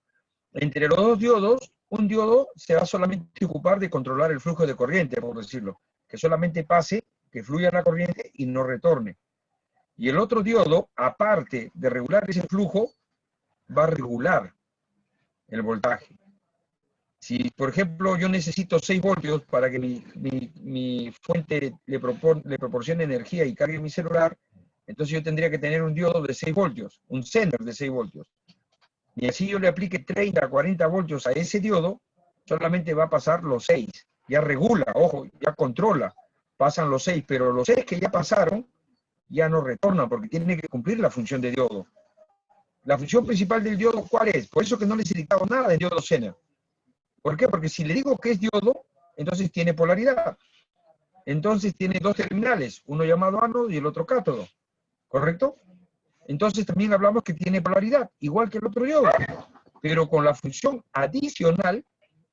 Entre los dos diodos, un diodo se va solamente a ocupar de controlar el flujo de corriente, por decirlo, que solamente pase, que fluya la corriente y no retorne. Y el otro diodo, aparte de regular ese flujo, va a regular el voltaje. Si, por ejemplo, yo necesito 6 voltios para que mi fuente le proporcione energía y cargue mi celular, entonces yo tendría que tener un diodo de 6 voltios, un Zener de 6 voltios. Y así yo le aplique 30, 40 voltios a ese diodo, solamente va a pasar los 6. ya regula, ojo, ya controla, pasan los 6, pero los 6 que ya pasaron, ya no retornan, porque tienen que cumplir la función de diodo. La función principal del diodo, ¿cuál es? Por eso que no les he dictado nada del diodo Zener. ¿Por qué? Porque si le digo que es diodo, entonces tiene polaridad. Entonces tiene dos terminales, uno llamado ánodo y el otro cátodo. ¿Correcto? Entonces también hablamos que tiene polaridad, igual que el otro diodo, pero con la función adicional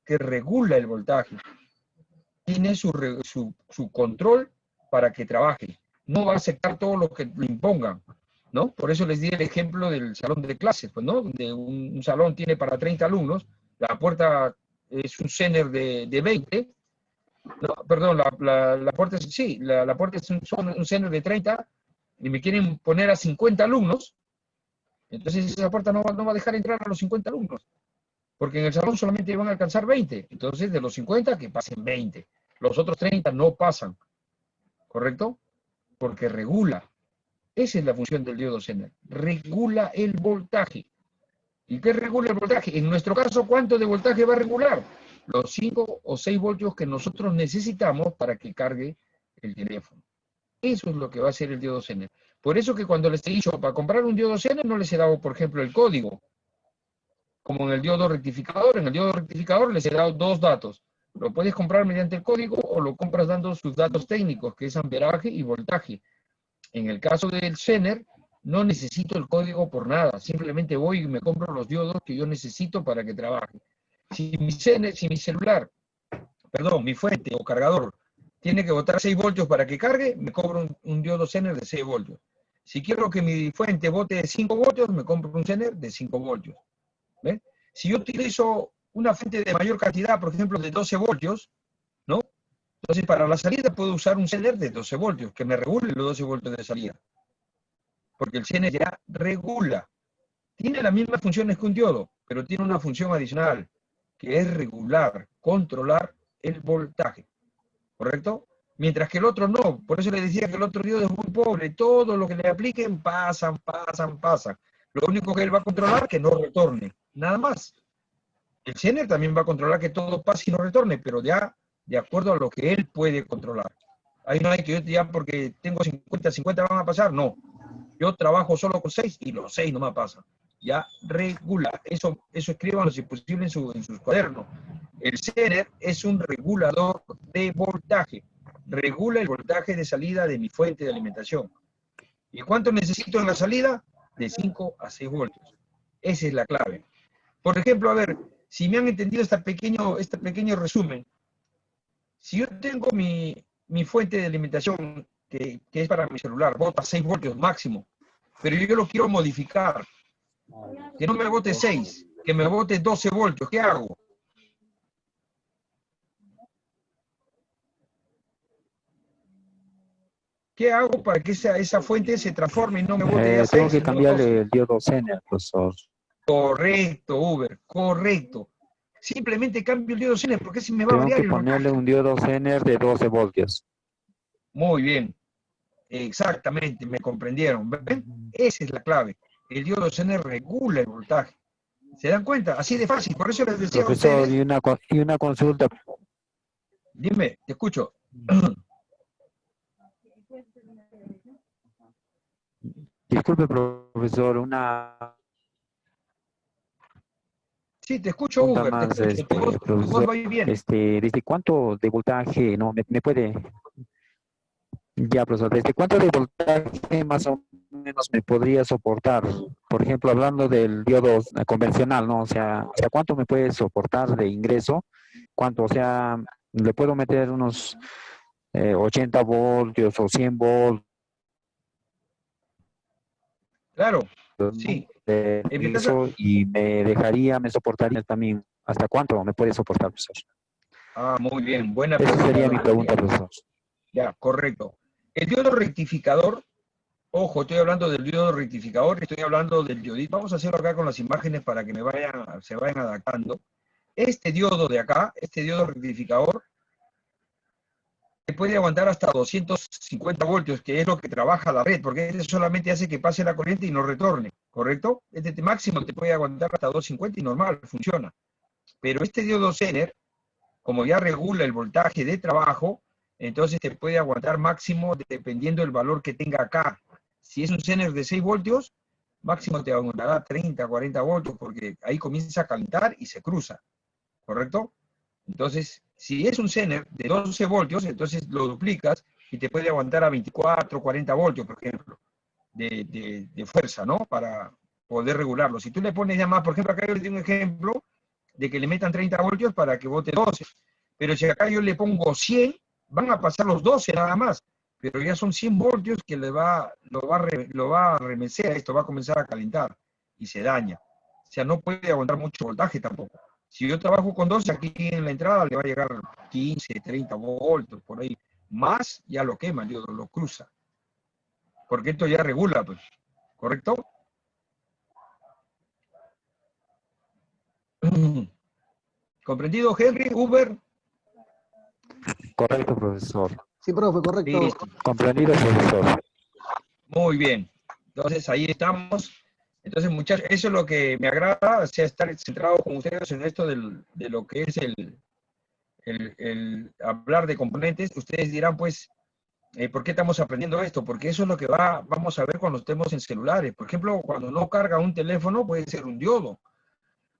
que regula el voltaje. Tiene su control para que trabaje. No va a aceptar todo lo que le impongan, ¿no? Por eso les di el ejemplo del salón de clases, pues, ¿no? Donde un salón tiene para 30 alumnos, la puerta es un Zener de 20, no, perdón, la puerta es, sí, la puerta es un Zener de 30, y me quieren poner a 50 alumnos, entonces esa puerta no va a dejar entrar a los 50 alumnos, porque en el salón solamente van a alcanzar 20, entonces de los 50 que pasen 20, los otros 30 no pasan, ¿correcto? Porque regula. Esa es la función del diodo Zener, regula el voltaje. ¿Y qué regula el voltaje? En nuestro caso, ¿cuánto de voltaje va a regular? Los 5 o 6 voltios que nosotros necesitamos para que cargue el teléfono. Eso es lo que va a hacer el diodo Zener. Por eso que cuando les he dicho, para comprar un diodo Zener no les he dado, por ejemplo, el código, como en el diodo rectificador. En el diodo rectificador les he dado dos datos. Lo puedes comprar mediante el código o lo compras dando sus datos técnicos, que es amperaje y voltaje. En el caso del Zener, no necesito el código por nada. Simplemente voy y me compro los diodos que yo necesito para que trabaje. Si mi celular, perdón, mi fuente o cargador tiene que botar 6 voltios para que cargue, me compro un diodo Zener de 6 voltios. Si quiero que mi fuente bote 5 voltios, me compro un Zener de 5 voltios. ¿Ven? Si yo utilizo una fuente de mayor cantidad, por ejemplo, de 12 voltios, ¿no? Entonces, para la salida puedo usar un Zener de 12 voltios, que me regule los 12 voltios de salida. Porque el Zener ya regula. Tiene las mismas funciones que un diodo, pero tiene una función adicional, que es regular, controlar el voltaje. ¿Correcto? Mientras que el otro no. Por eso les decía que el otro diodo es muy pobre. Todo lo que le apliquen pasan. Lo único que él va a controlar es que no retorne. Nada más. El Zener también va a controlar que todo pase y no retorne, pero ya de acuerdo a lo que él puede controlar. Ahí no hay que yo ya porque tengo 50 van a pasar. No. Yo trabajo solo con 6 y los 6 no me pasan. Ya regula. Eso escríbanlo si es posible en sus cuadernos. El Zener es un regulador de voltaje. Regula el voltaje de salida de mi fuente de alimentación. ¿Y cuánto necesito en la salida? De 5 a 6 voltios. Esa es la clave. Por ejemplo, a ver, si me han entendido este pequeño resumen, si yo tengo mi fuente de alimentación, que es para mi celular, bota 6 voltios máximo, pero yo lo quiero modificar, que no me bote 6, que me bote 12 voltios, ¿qué hago? ¿Qué hago para que esa fuente se transforme y no me bote ya 6? Tengo que cambiarle el diodo Zener, profesor. Correcto, Uber, correcto. Simplemente cambio el diodo Zener porque si me va a variar el Tengo que ponerle un diodo Zener de 12 voltios. Muy bien. Exactamente, me comprendieron. ¿Ven? Esa es la clave. El diodo Zener regula el voltaje. ¿Se dan cuenta? Así de fácil. Por eso les decía a Profesor, ustedes... y una consulta. Dime, te escucho. Disculpe, profesor, una Sí, te escucho, pregunta Uber, más, te escucho. Tu voz profesor. va bien. ¿Desde cuánto de voltaje, no, me puede? Ya, profesor, ¿desde cuánto de voltaje más o menos me podría soportar? Por ejemplo, hablando del diodo convencional, ¿no? O sea, ¿hasta cuánto me puede soportar de ingreso? ¿Cuánto? O sea, le puedo meter unos 80 voltios o 100 voltios. Claro, sí. Eso y me soportaría también. ¿Hasta cuánto me puede soportar, profesor? Ah, muy bien, buena Esa pregunta. sería mi pregunta, profesor. Ya, correcto. El diodo rectificador, ojo, estoy hablando del diodo rectificador, estoy hablando del diodito. Vamos a hacerlo acá con las imágenes para que se vayan adaptando. Este diodo de acá, este diodo rectificador, puede aguantar hasta 250 voltios, que es lo que trabaja la red, porque este solamente hace que pase la corriente y no retorne, ¿correcto? Este máximo te puede aguantar hasta 250 y normal, funciona. Pero este diodo Zener como ya regula el voltaje de trabajo, entonces te puede aguantar máximo dependiendo del valor que tenga acá. Si es un Zener de 6 voltios, máximo te aguantará 30, 40 voltios, porque ahí comienza a calentar y se cruza, ¿correcto? Entonces, si es un Zener de 12 voltios, entonces lo duplicas y te puede aguantar a 24, 40 voltios, por ejemplo, de fuerza, ¿no? Para poder regularlo. Si tú le pones ya más, por ejemplo, acá yo le doy un ejemplo de que le metan 30 voltios para que bote 12. Pero si acá yo le pongo 100, van a pasar los 12 nada más. Pero ya son 100 voltios que lo va a remecer a esto, va a comenzar a calentar y se daña. O sea, no puede aguantar mucho voltaje tampoco. Si yo trabajo con 12, aquí en la entrada le va a llegar 15, 30 voltios, por ahí. Más ya lo quema, lo cruza. Porque esto ya regula, pues. ¿Correcto? ¿Comprendido, Henry? Uber. Correcto, profesor. Sí, profe, correcto. Listo. Comprendido, profesor. Muy bien. Entonces, ahí estamos. Entonces, muchachos, eso es lo que me agrada, o sea, estar centrado con ustedes en esto de lo que es el hablar de componentes. Ustedes dirán, pues, ¿por qué estamos aprendiendo esto? Porque eso es lo que vamos a ver cuando estemos en celulares. Por ejemplo, cuando no carga un teléfono, puede ser un diodo.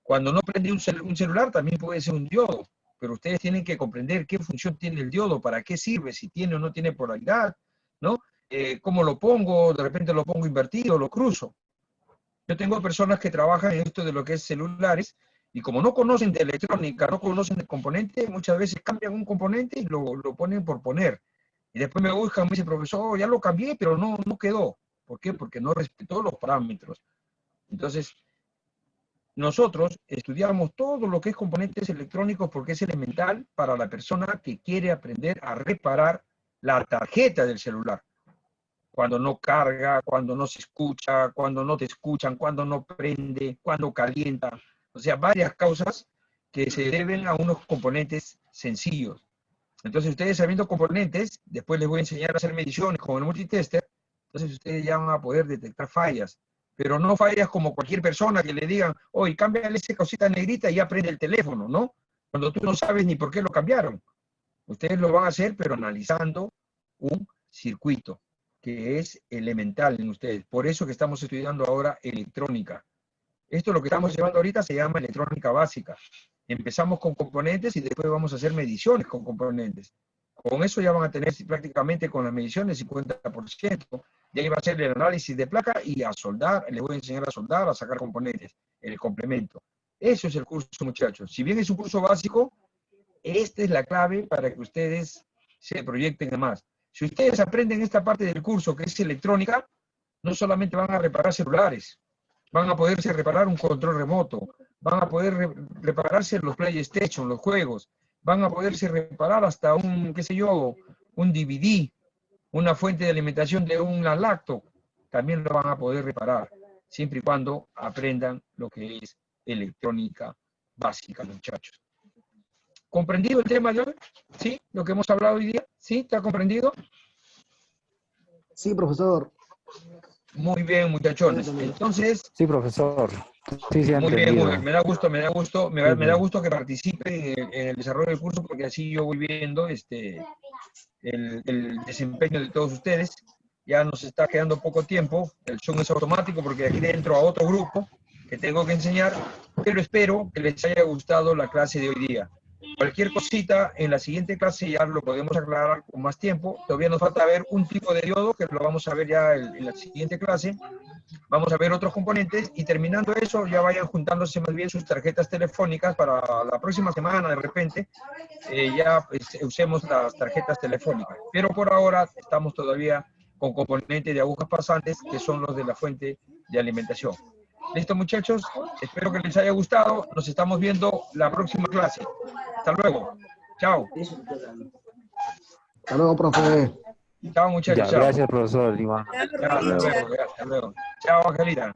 Cuando no prende un celular, también puede ser un diodo. Pero ustedes tienen que comprender qué función tiene el diodo, para qué sirve, si tiene o no tiene polaridad, ¿no? ¿Cómo lo pongo? De repente lo pongo invertido, lo cruzo. Yo tengo personas que trabajan en esto de lo que es celulares, y como no conocen de electrónica, no conocen de componente, muchas veces cambian un componente y lo ponen por poner. Y después me buscan, me dice, profesor, ya lo cambié, pero no quedó. ¿Por qué? Porque no respetó los parámetros. Entonces, nosotros estudiamos todo lo que es componentes electrónicos porque es elemental para la persona que quiere aprender a reparar la tarjeta del celular. Cuando no carga, cuando no se escucha, cuando no te escuchan, cuando no prende, cuando calienta. O sea, varias causas que se deben a unos componentes sencillos. Entonces, ustedes sabiendo componentes, después les voy a enseñar a hacer mediciones con el multitester, entonces ustedes ya van a poder detectar fallas. Pero no fallas como cualquier persona que le digan, oye, cámbiale esa cosita negrita y ya prende el teléfono, ¿no? Cuando tú no sabes ni por qué lo cambiaron. Ustedes lo van a hacer, pero analizando un circuito que es elemental en ustedes. Por eso que estamos estudiando ahora electrónica. Esto lo que estamos llevando ahorita se llama electrónica básica. Empezamos con componentes y después vamos a hacer mediciones con componentes. Con eso ya van a tener prácticamente con las mediciones 50%. Y ahí va a ser el análisis de placa y a soldar. Les voy a enseñar a soldar, a sacar componentes, el complemento. Eso es el curso, muchachos. Si bien es un curso básico, esta es la clave para que ustedes se proyecten más. Si ustedes aprenden esta parte del curso, que es electrónica, no solamente van a reparar celulares, van a poderse reparar un control remoto, van a poder repararse los PlayStation, los juegos, van a poderse reparar hasta un, qué sé yo, un DVD, una fuente de alimentación de una lacto, también lo van a poder reparar, siempre y cuando aprendan lo que es electrónica básica, muchachos. ¿Comprendido el tema de hoy? ¿Sí? ¿Lo que hemos hablado hoy día? ¿Sí? ¿Está comprendido? Sí, profesor. Muy bien, muchachones. Entonces, Sí, profesor. Sí, sí, muy bien, entendido. me da gusto que participe en el desarrollo del curso, porque así yo voy viendo el desempeño de todos ustedes. Ya nos está quedando poco tiempo, el Zoom es automático porque aquí dentro a otro grupo que tengo que enseñar, pero espero que les haya gustado la clase de hoy día. Cualquier cosita en la siguiente clase ya lo podemos aclarar con más tiempo. Todavía nos falta ver un tipo de diodo, que lo vamos a ver ya en la siguiente clase. Vamos a ver otros componentes y terminando eso ya vayan juntándose más bien sus tarjetas telefónicas para la próxima semana de repente ya usemos las tarjetas telefónicas. Pero por ahora estamos todavía con componentes de agujas pasantes que son los de la fuente de alimentación. Listo, muchachos, espero que les haya gustado. Nos estamos viendo la próxima clase. Hasta luego. Chao. Hasta luego, profe. Chao, muchachos. Ya, Chao. gracias, profesor Iván. Hasta luego. Chao, Angelita.